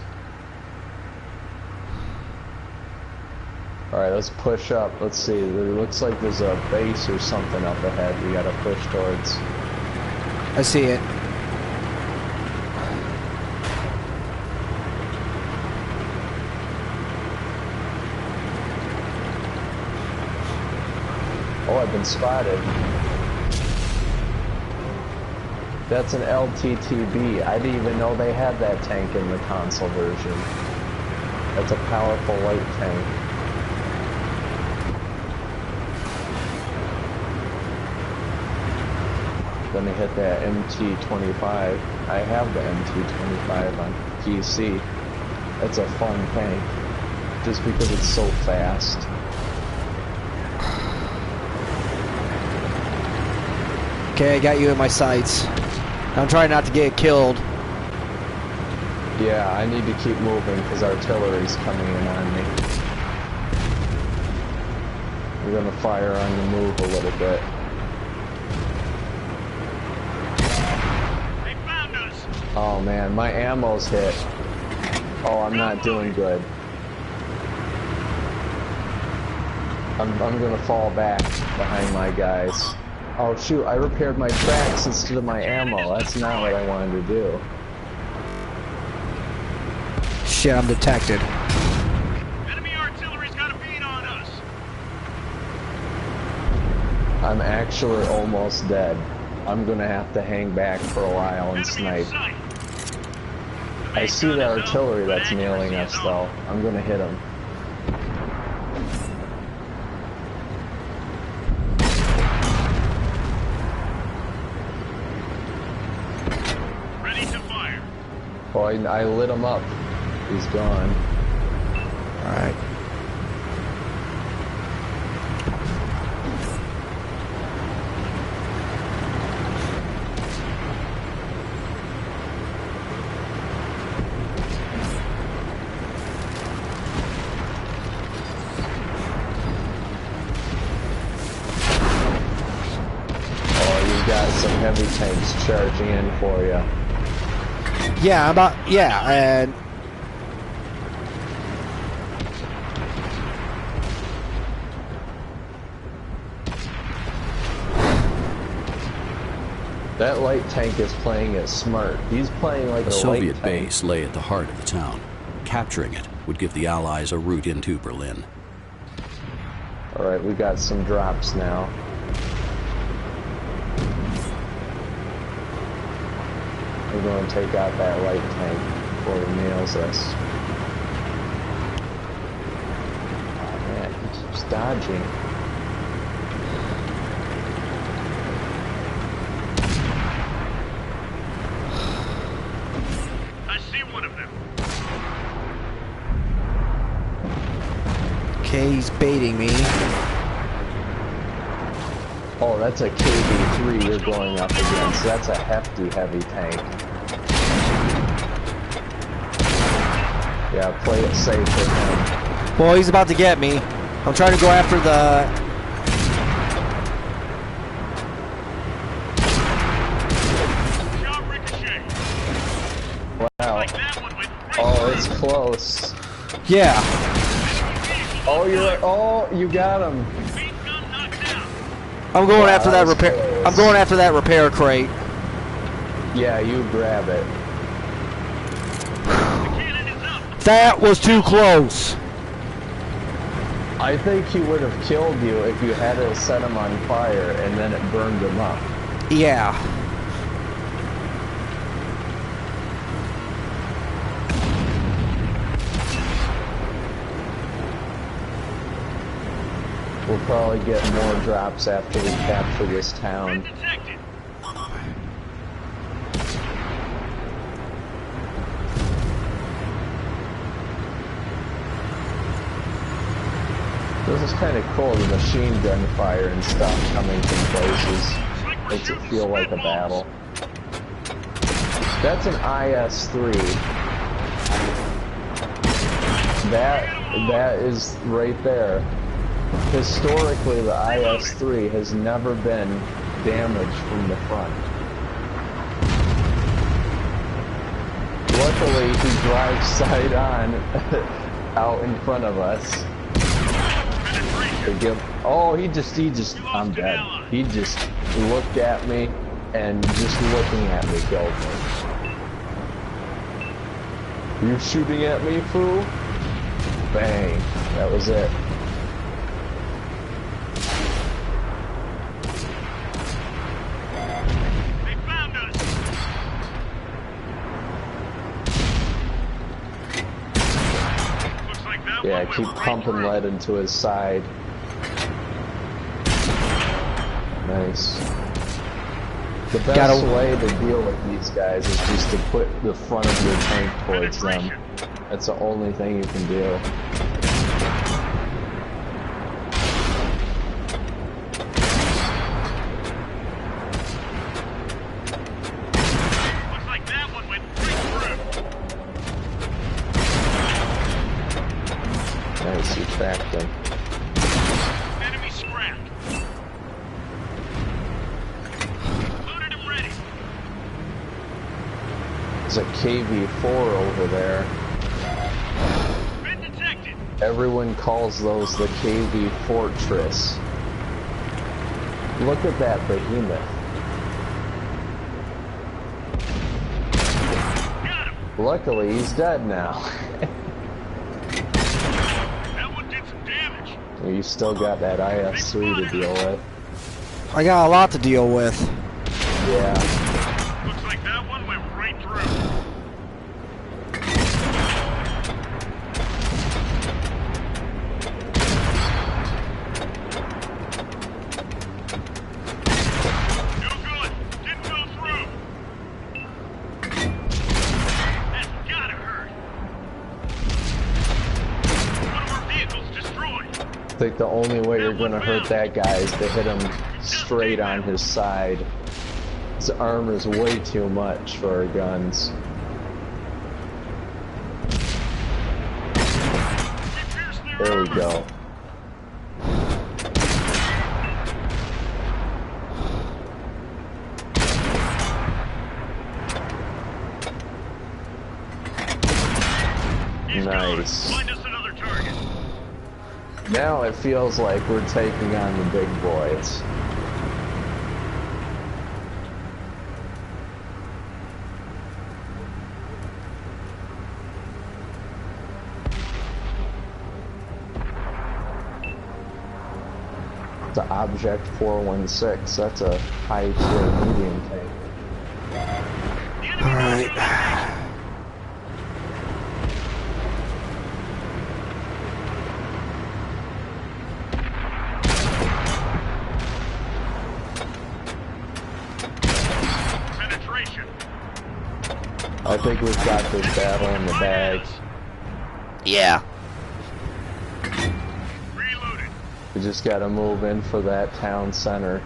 Alright, let's push up. Let's see. It looks like there's a base or something up ahead we gotta push towards. I see it. Oh, I've been spotted. That's an LTTB. I didn't even know they had that tank in the console version. That's a powerful light tank. Gonna hit that MT-25. I have the MT-25 on PC. That's a fun tank. Just because it's so fast. Okay, I got you in my sights. I'm trying not to get killed. Yeah, I need to keep moving because artillery's coming in on me. We're gonna fire on the move a little bit. They found us. Oh man, my ammo's hit. Oh, I'm not doing good. I'm gonna fall back behind my guys. Oh shoot, I repaired my tracks instead of my ammo. That's not what I wanted to do. Shit, I'm detected. Enemy artillery's got a bead on us. I'm actually almost dead. I'm gonna have to hang back for a while and Enemy in snipe. sight. I see the artillery that's nailing us though. I'm gonna hit him. Ready to fire. Oh, I lit him up. He's gone. Alright. Got some heavy tanks charging in for you. Yeah, and that light tank is playing it smart. He's playing like A a Soviet light tank. base lay at the heart of the town. Capturing it would give the Allies a route into Berlin. Alright, we got some drops now. We're going to take out that light tank before he nails us. Oh man, he keeps dodging. I see one of them. okay, he's baiting me. Oh, that's a KV-3 you're going up against. That's a hefty, heavy tank. Yeah, play it safe with him. Well, he's about to get me. I'm trying to go after the... Shot ricochet. Wow. Like that one went right Oh, through. it's close. Yeah. Oh, you got him. Main gun knocked down. I'm going Wow, after that that was repair... close. I'm going after that repair crate. Yeah, you grab it. The cannon is up. That was too close. I think he would have killed you if you had to set him on fire and then it burned him up. Yeah. We'll probably get more drops after we capture this town. This is kind of cool, the machine gun fire and stuff coming from places. Makes it feel like a battle. That's an IS-3. That is right there. Historically, the IS-3 has never been damaged from the front. Luckily, he drives side on out in front of us. Oh, he just, I'm dead. He just looked at me and just looking at me killed me. You shooting at me, fool? Bang. That was it. They found us. Looks like that Yeah, one keep went right pumping through. lead into his side. Nice. The best way to deal with these guys is just to put the front of your tank towards them. That's the only thing you can do. Looks like that one went right through. Nice, you tracked him. Enemy scrapped. Loaded and ready. There's a KV-4 over there. Been detected. Everyone calls those the KV Fortress. Look at that behemoth. Got him. Luckily, he's dead now. That one did some damage. You still got that IS-3 to deal with. I got a lot to deal with. Yeah. Looks like that one went right through. No good. Didn't go through. That's gotta hurt. One of our vehicles destroyed. I think the only way you're gonna hurt that guy is to hit him straight on his side. His armor's way too much for our guns. We pierced their There we armor. go. He's gone. Nice. Find us another target. Now it feels like we're taking on the big boys. The Object 416, that's a high tier medium tank. The enemy Alright. penetration. I think we've got this battle in the bag. Yeah. Reloaded. We just gotta move in for that town center.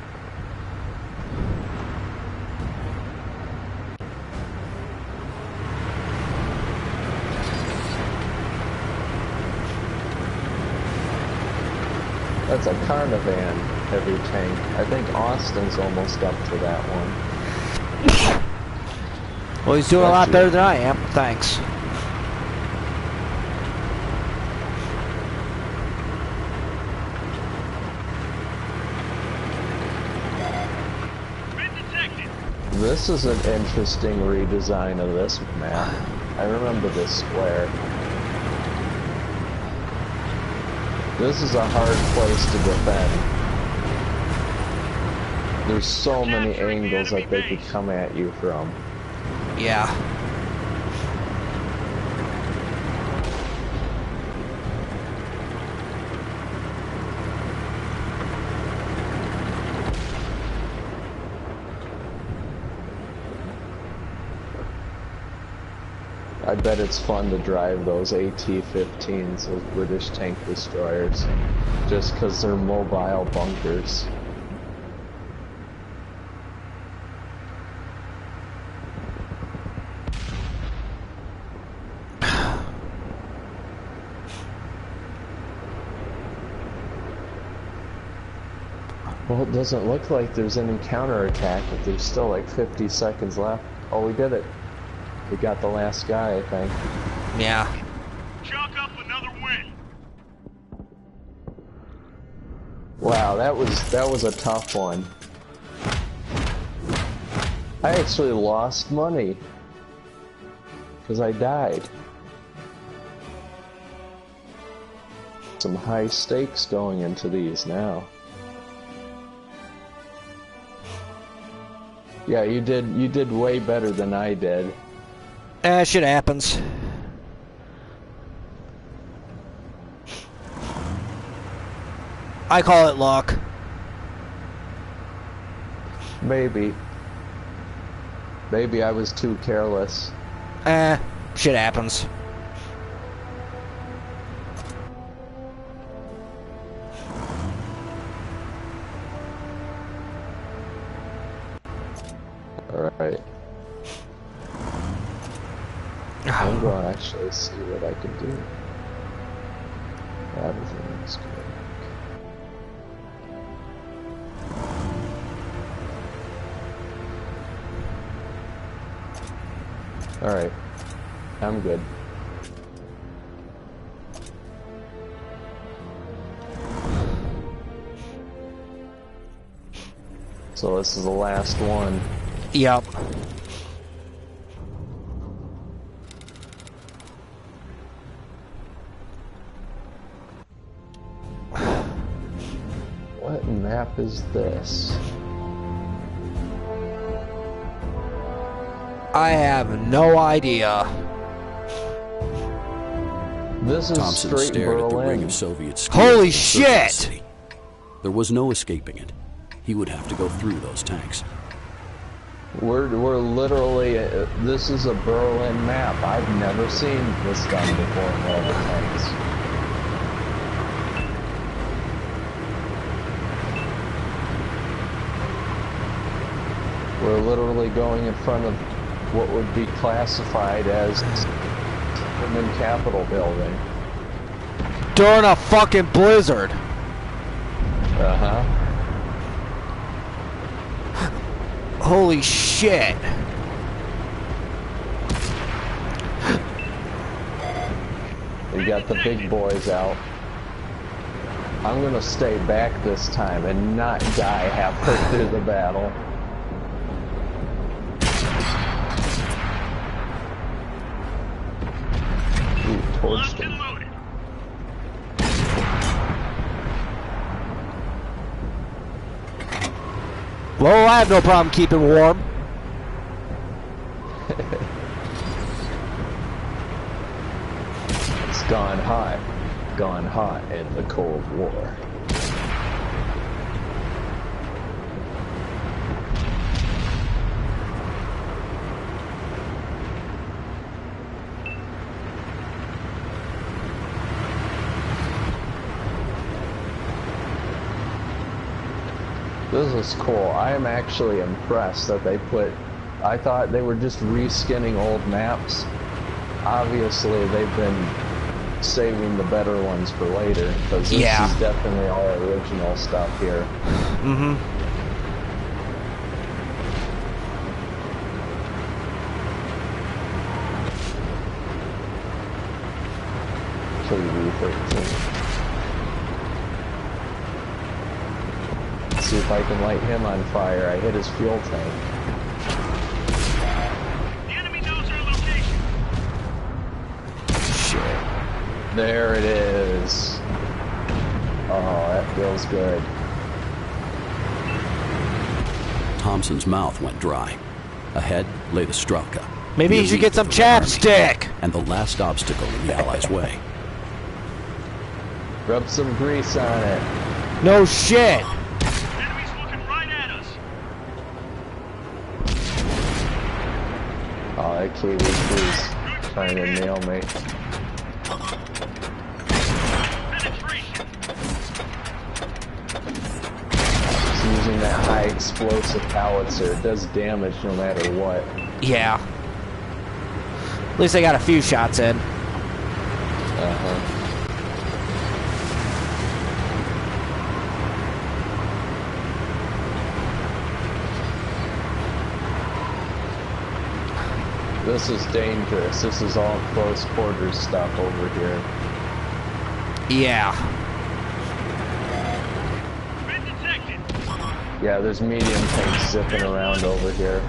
That's a Carnivan heavy tank. I think Austin's almost up to that one. Well, he's doing a lot better than I am. Thanks. Been detected. This is an interesting redesign of this map. I remember this square. This is a hard place to defend. There's so many angles that they could come at you from. Yeah. I bet it's fun to drive those AT-15s, those British tank destroyers, just because they're mobile bunkers. Well, it doesn't look like there's any counterattack, but there's still like 50 seconds left. Oh, we did it. We got the last guy, I think. Yeah. Chalk up another win. Wow, that was a tough one. I actually lost money because I died. Some high stakes going into these now. Yeah, you did way better than I did. Shit happens. I call it luck. Maybe. Maybe I was too careless. Shit happens. Alright. I'm going to actually see what I can do. Everything looks good. Alright. I'm good. So this is the last one. Yep. What map is this? I have no idea. This is Thompson straight stared at the ring Berlin. of Soviet Holy skiers in the shit! city. There was no escaping it. He would have to go through those tanks. We're literally, this is a Berlin map. I've never seen this done before in all the tanks. We're literally going in front of what would be classified as German Capitol building. During a fucking blizzard. Uh-huh. Holy shit. We got the big boys out. I'm gonna stay back this time and not die halfway through the battle. Ooh, torched him. Well, I have no problem keeping warm. It's gone hot in the Cold War. This is cool. I am actually impressed that they put... I thought they were just reskinning old maps. Obviously, they've been saving the better ones for later, because this is definitely all original stuff here. Mm-hmm. KV-13. See if I can light him on fire. I hit his fuel tank. The enemy knows our location. Shit. There it is. Feels good. Thompson's mouth went dry. Ahead lay the Strelka. Maybe he should get some chapstick. And the last obstacle in the Allies' way. Rub some grease on it. No shit. Enemies looking right at us. Oh, that KV2's trying to nail me. Penetration. Just using that high explosive howitzer. It does damage no matter what. Yeah. At least I got a few shots in. Uh-huh. This is dangerous. This is all close quarters stuff over here. Yeah. Been detected. Yeah, there's medium tanks zipping around over here.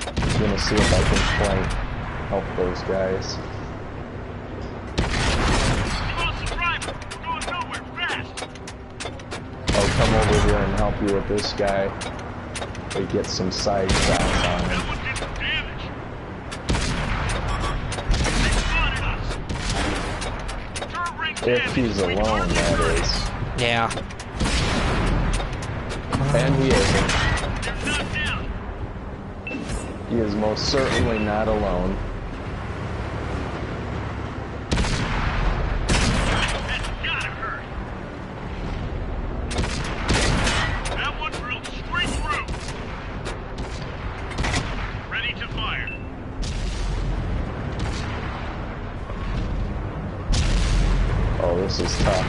I'm gonna see if I can flank, help those guys. We lost the driver. We're going nowhere. Fast. I'll come over here and help you with this guy. We get some side shots on him. That one did some damage. They spotted us. Turret ring If damage. he's alone, that is. Yeah. And he isn't. They're not down. He is most certainly not alone. That's gotta hurt. That one drilled straight through. Ready to fire. Oh, this is tough.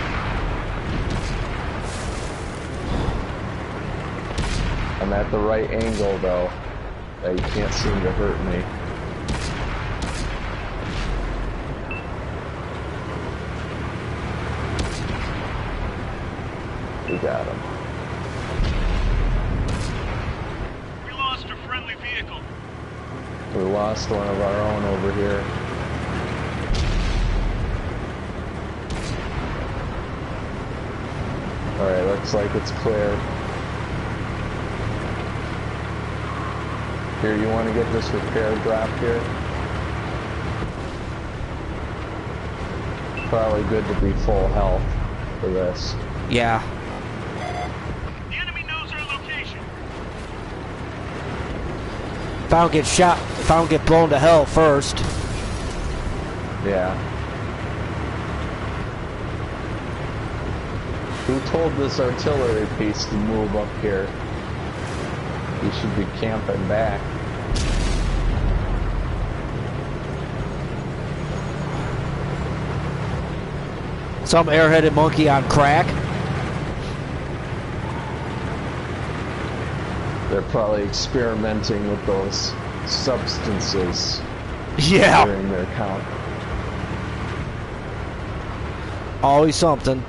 I'm at the right angle, though. That you can't seem to hurt me. We got him. We lost a friendly vehicle. We lost one of our own over here. Alright, looks like it's clear. Here, you want to get this repair drop here? Probably good to be full health for this. Yeah. The enemy knows our location. If I don't get shot, if I don't get blown to hell first. Yeah. Who told this artillery piece to move up here? You should be camping back. Some airheaded monkey on crack. They're probably experimenting with those substances Yeah. during their count. Always something.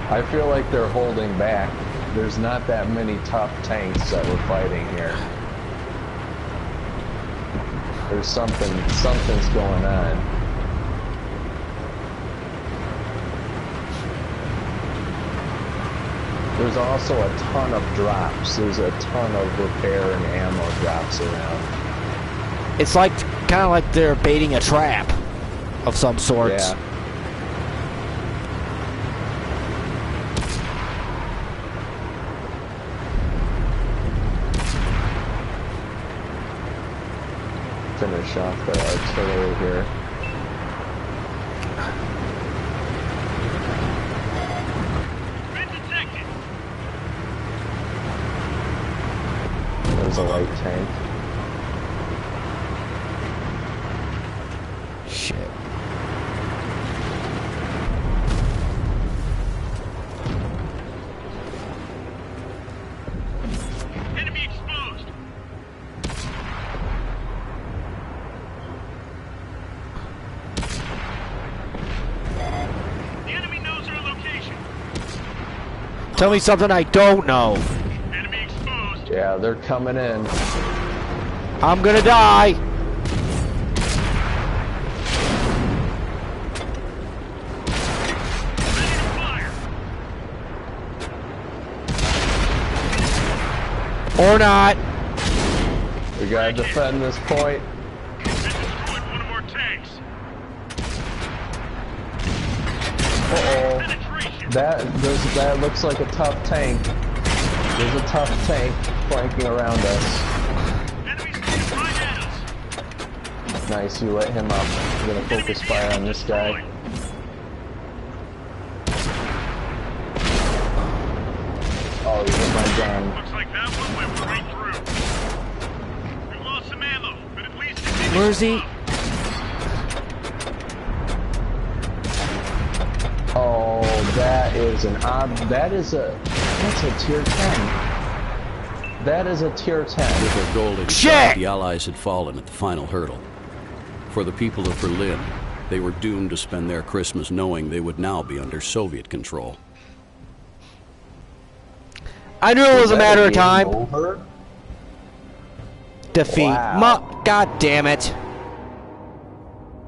I feel like they're holding back. There's not that many tough tanks that we're fighting here. There's something's going on. There's also a ton of drops. There's a ton of repair and ammo drops around. It's like kind of like they're baiting a trap of some sort. Yeah. Finish off the artillery here. Been detected. There's a light tank. Shit. Enemy exposed. The enemy knows our location. Tell me something I don't know. Enemy exposed. Yeah, they're coming in. I'm gonna die. Fire. Or not. We gotta defend this point. They destroyed one of our tanks. Uh-oh. Penetration. That looks like a tough tank. There's a tough tank flanking around us. Enemies moving right at us. Nice, you let him up. I'm gonna focus fire on this guy. Oh, he hit my gun. Looks like that one went right through. We lost some ammo, but at least it didn't Where's he? Oh, that is that's a tier 10. That is a tier 10. With their gold in sight, the Allies had fallen at the final hurdle. For the people of Berlin, they were doomed to spend their Christmas knowing they would now be under Soviet control. I knew it was a matter of time. Over? Defeat. Wow. God damn it.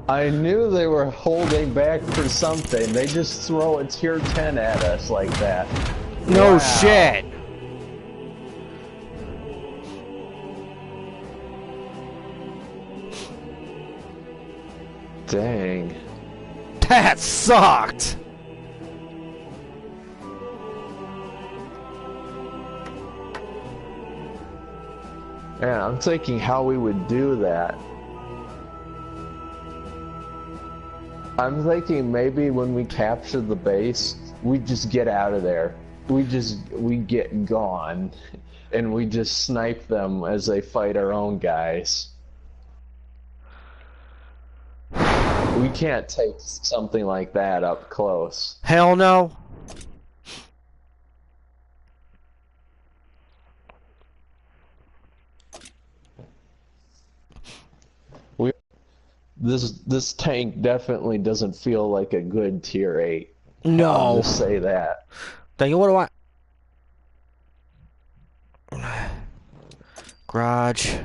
I knew they were holding back for something. They just throw a tier 10 at us like that. No Wow. shit. Dang. That sucked. Man, I'm thinking how we would do that. I'm thinking maybe when we capture the base, we just get out of there. We get gone, and we just snipe them as they fight our own guys. We can't take something like that up close. Hell no. This tank definitely doesn't feel like a good tier 8. No. I'll just say that. Tell you what do I... Garage.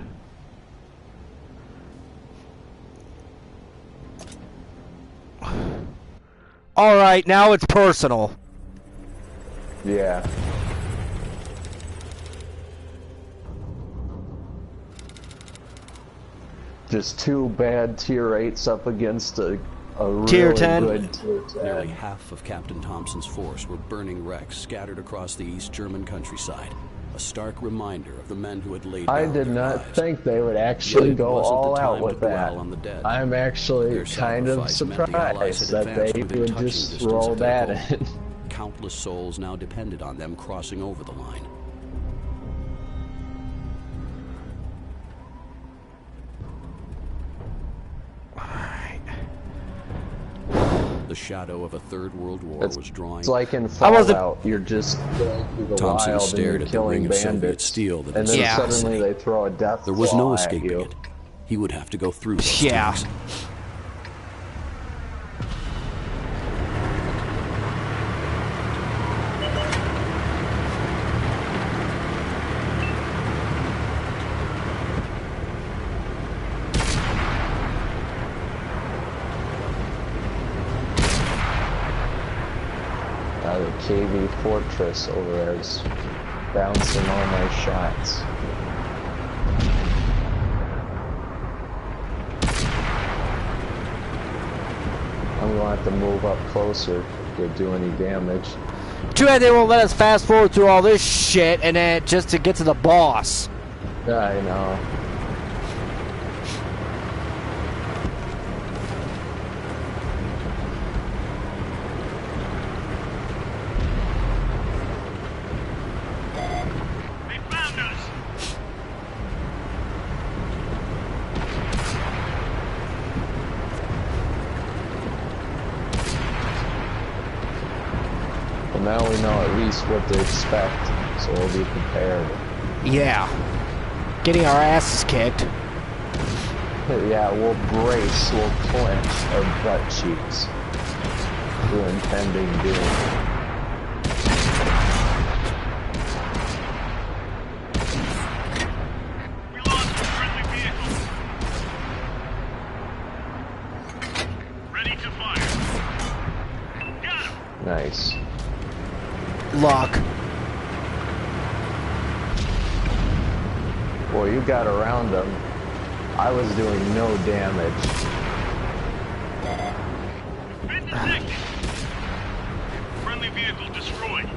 Alright, now it's personal. Yeah. Just two bad tier 8s up against a really Tier 10. good tier 10. Nearly half of Captain Thompson's force were burning wrecks scattered across the East German countryside. A stark reminder of the men who had laid down I did their not lives. think they would actually Yet it go wasn't the all out time with to dwell that. on the dead. I'm actually Their kind of sacrifice meant the Allies surprised had that they advanced within would touching just distance throw of their that goal. in. Countless souls now depended on them crossing over the line. The shadow of a third world war was drawing. It's like in wasn't- Fallout, you're just going through the Thompson wild and stared you're at the killing ring of Soviet bandits, steel that and then Yeah. suddenly they throw a death There was no claw at escaping you. it. He would have to go through those Yeah. tanks. The KV Fortress over there is bouncing all my shots. I'm gonna have to move up closer to do any damage. Too bad they won't let us fast forward through all this shit and then just to get to the boss. Yeah, I know. They found us. Well, now we know at least what to expect, so we'll be prepared. Yeah. Getting our asses kicked. Yeah, we'll brace, we'll clench our butt cheeks to impending doom. Nice. Luck. Well, you got around them. I was doing no damage. Been detected. Friendly vehicle destroyed.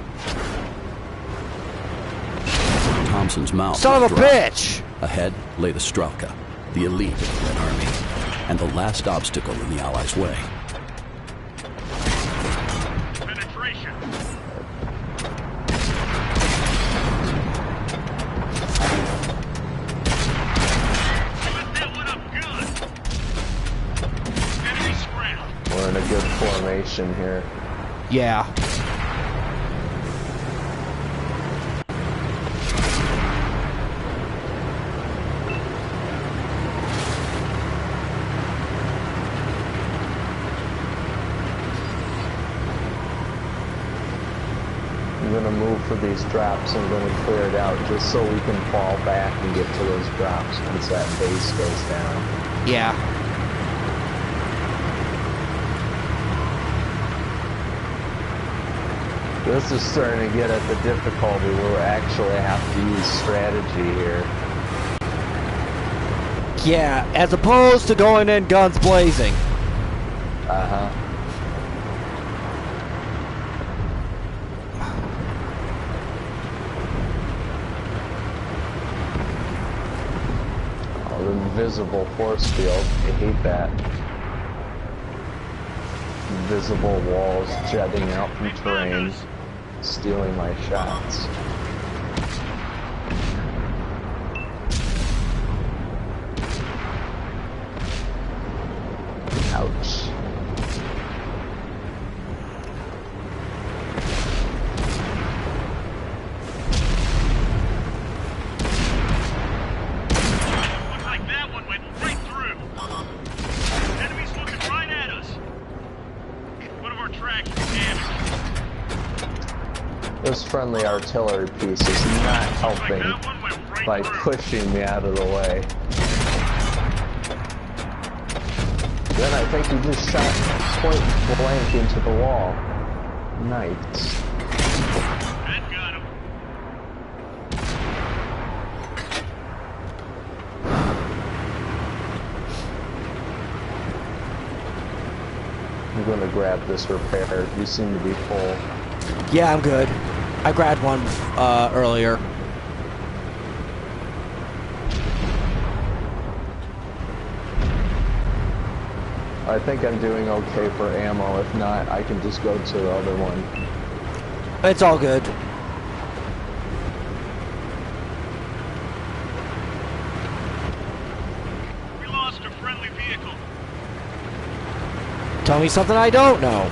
Thompson's mouth Son was of a dry. bitch! Ahead lay the Strelka, the elite of the Red Army, and the last obstacle in the Allies' way. Penetration. Lit that one up good. Enemy scramble. We're in a good formation here. Yeah. I'm gonna move for these drops. I'm gonna clear it out just so we can fall back and get to those drops once that base goes down. Yeah. This is starting to get at the difficulty where we actually have to use strategy here. Yeah, as opposed to going in guns blazing. Uh-huh. Oh, the invisible force field. I hate that. Invisible walls jutting out from terrain, stealing my shots. Ouch. Looks like that one went right through. Enemies looking right at us. One of our tracks is damaged. This friendly artillery piece is not helping That one went right by through. pushing me out of the way. Then I think he just shot point blank into the wall. Nice. That got him. I'm gonna grab this repair. You seem to be full. Yeah, I'm good. I grabbed one earlier. I think I'm doing okay for ammo. If not, I can just go to the other one. It's all good. We lost a friendly vehicle. Tell me something I don't know.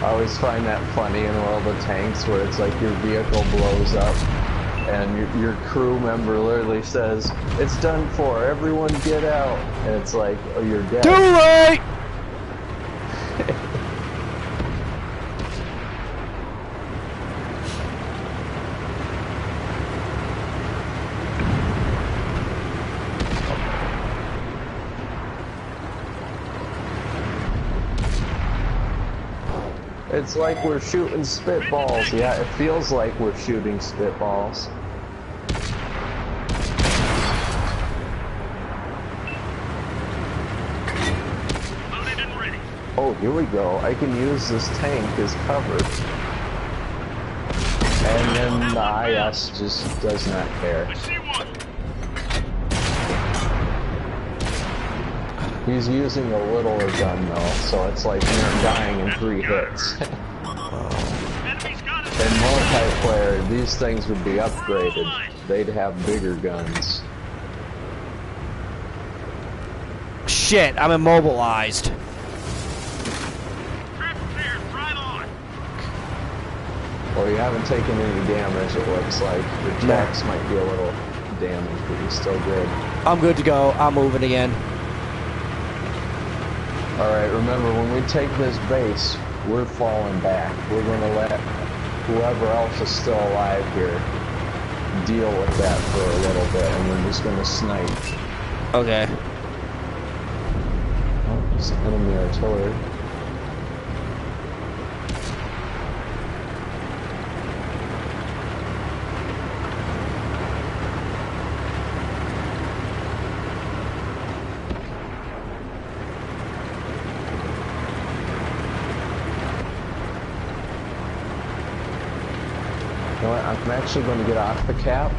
I always find that funny in World of Tanks where it's like your vehicle blows up and your crew member literally says, "It's done for, everyone get out." And it's like, oh, you're dead. Too late! It's like we're shooting spitballs. Yeah, it feels like we're shooting spitballs. Loaded and ready. Oh, here we go. I can use this tank as cover. And then the IS just does not care. I see one. He's using a littler gun though, so it's like you're dying in 3 hits. Enemy's got us. In multiplayer, these things would be upgraded. They'd have bigger guns. Shit, I'm immobilized. Trap prepared. Right on. Well, you haven't taken any damage, it looks like. Your tracks might be a little damaged, but you're still good. I'm good to go. I'm moving again. Alright, remember, when we take this base, we're falling back. We're going to let whoever else is still alive here deal with that for a little bit, and we're just gonna snipe. Okay. Oh, there's enemy artillery. You know what? I'm actually going to get off the cap.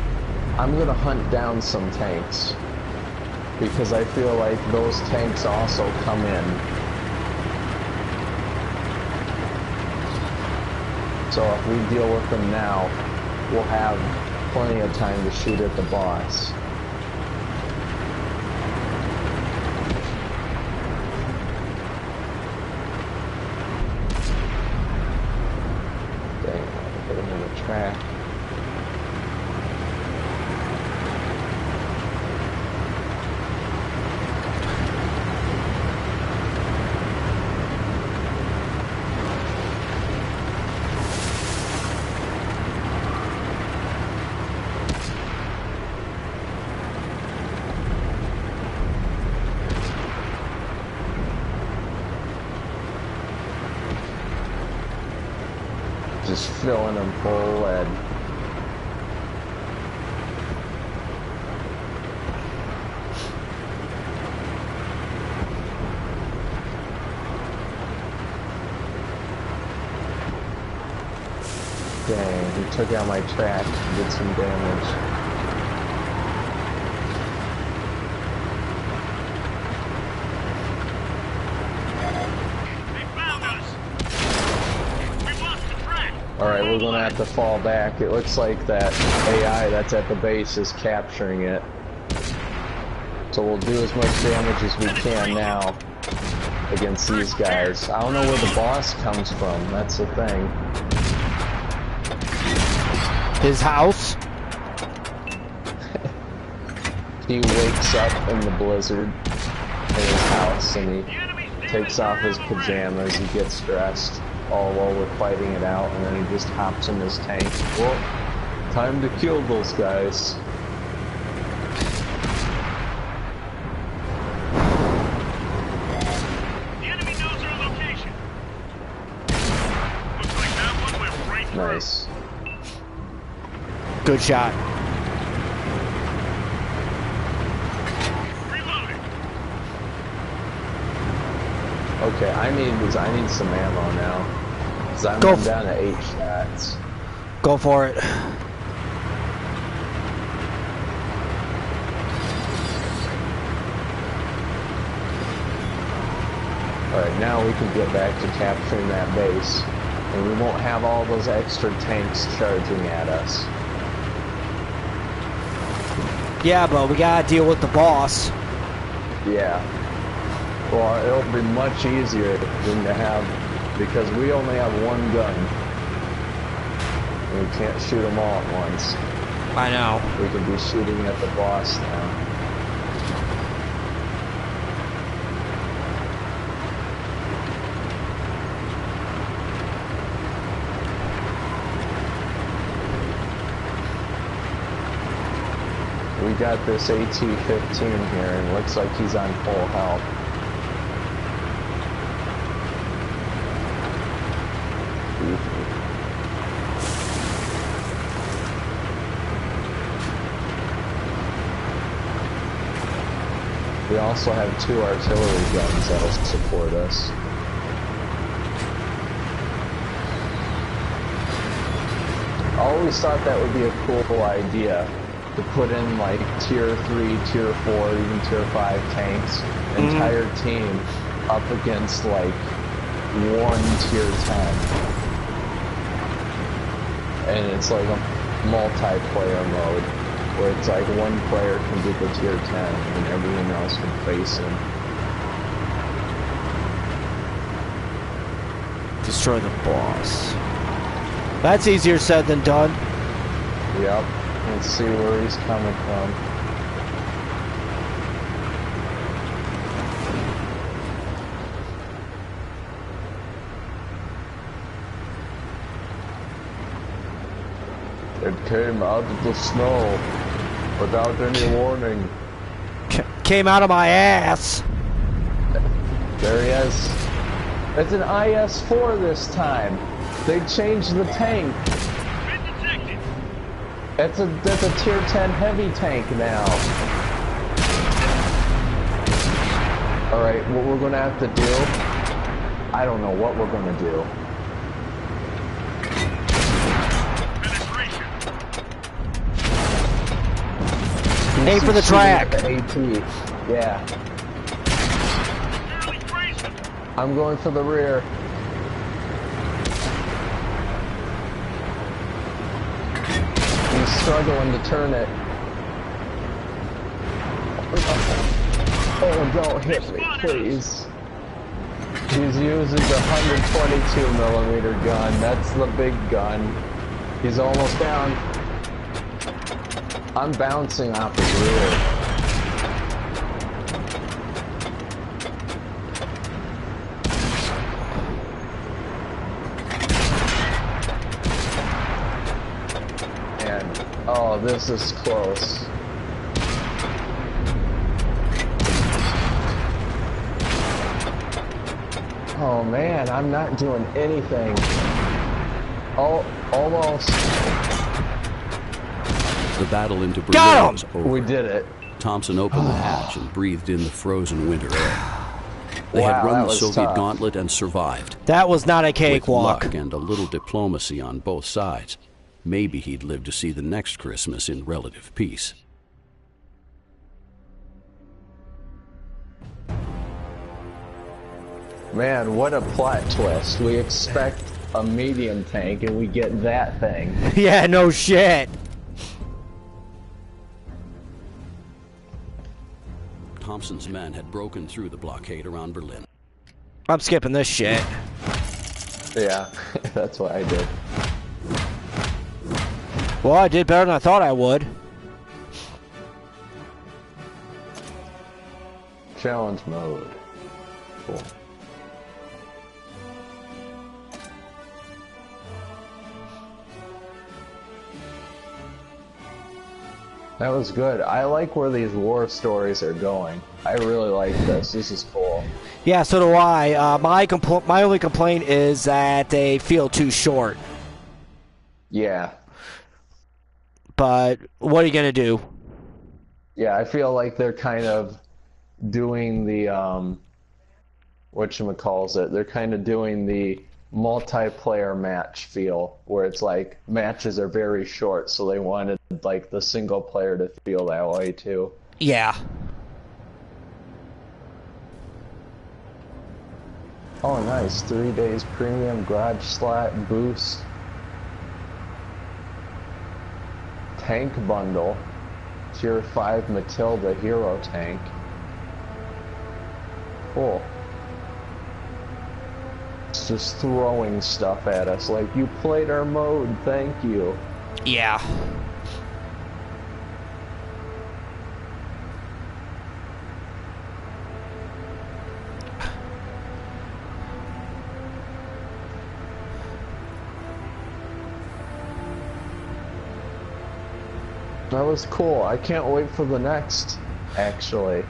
I'm going to hunt down some tanks, because I feel like those tanks also come in. So if we deal with them now, we'll have plenty of time to shoot at the boss. Dang, I hit him in the track. Just filling them full of lead. Dang, he took out my track and did some damage. Alright, we're gonna have to fall back. It looks like that AI that's at the base is capturing it. So we'll do as much damage as we can now against these guys. I don't know where the boss comes from, that's the thing. His house? He wakes up in the blizzard in his house and he takes off his pajamas, he gets dressed all while we're fighting it out, and then he just hops in his tank. Well, time to kill those guys. The enemy knows our location. Looks like that one went right through. Nice. Good shot. Reloading. Okay, I need some ammo now. Cause I'm down to 8 shots. Go for it. Alright, now we can get back to capturing that base. And we won't have all those extra tanks charging at us. Yeah, but we gotta deal with the boss. Yeah. Well, it'll be much easier than to have, because we only have one gun. And we can't shoot them all at once. I know. We can be shooting at the boss now. We got this AT-15 here, and it looks like he's on full health. We also have 2 artillery guns that'll support us. I always thought that would be a cool idea, to put in like tier 3, tier 4, even tier 5 tanks, entire team up against like 1 tier 10. And it's like a multiplayer mode, where it's like one player can get the tier 10 and everyone else can face him. Destroy the boss. That's easier said than done. Yep. Let's see where he's coming from. They're came out of the snow without any warning. Came out of my ass. There he is. It's an IS-4 this time. They changed the tank. That's a tier 10 heavy tank now. Alright, what we're gonna have to do, I don't know what we're gonna do. Aim for the track. AT. Yeah. I'm going for the rear. He's struggling to turn it. Oh, don't hit me, please. He's using the 122mm gun. That's the big gun. He's almost down. I'm bouncing off his rear. And, oh, this is close. Oh man, I'm not doing anything. Oh, almost. The battle into Berlin was over. We did it. Thompson opened the hatch and breathed in the frozen winter air. They Wow, had run that the was Soviet tough. gauntlet and survived. That was not a With cakewalk. luck and a little diplomacy on both sides, maybe he'd live to see the next Christmas in relative peace. Man, what a plot twist. We expect a medium tank and we get that thing. Yeah, no shit. Thompson's men had broken through the blockade around Berlin. I'm skipping this shit. Yeah, that's what I did. Well, I did better than I thought I would. Challenge mode. Cool. That was good. I like where these war stories are going. I really like this. This is cool. Yeah, so do I. My only complaint is that they feel too short. Yeah. But what are you gonna do? Yeah, I feel like they're kind of doing the whatchamacallit. They're kind of doing the multiplayer match feel, where it's like matches are very short, so they wanted like the single player to feel that way too. Yeah. Oh, nice. 3 days premium garage slot boost. Tank bundle. Tier 5 Matilda hero tank. Cool. It's just throwing stuff at us like, you played our mode, thank you. Yeah. That was cool. I can't wait for the next, actually.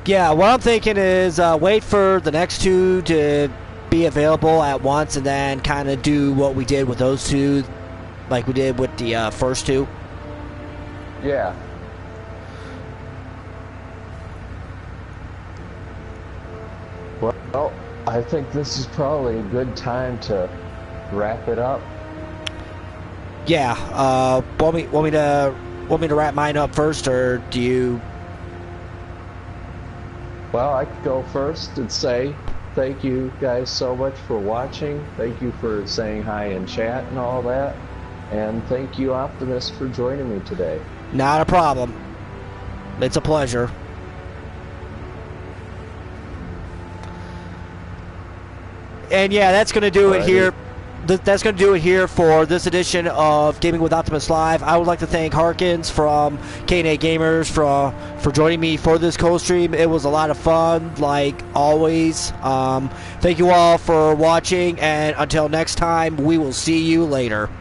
Yeah, what I'm thinking is wait for the next two to be available at once and then kind of do what we did with those two, like we did with the first two. Yeah. Well, I think this is probably a good time to wrap it up. Yeah, want me to wrap mine up first, or do you? Well, I could go first and say thank you guys so much for watching. Thank you for saying hi in chat and all that. And thank you, Optimus, for joining me today. Not a problem. It's a pleasure. And yeah, that's going to do it here. That's going to do it here for this edition of Gaming with Optimus Live. I would like to thank Harkens from K&A Gamers for joining me for this co-stream. It was a lot of fun, like always. Thank you all for watching, and until next time, we will see you later.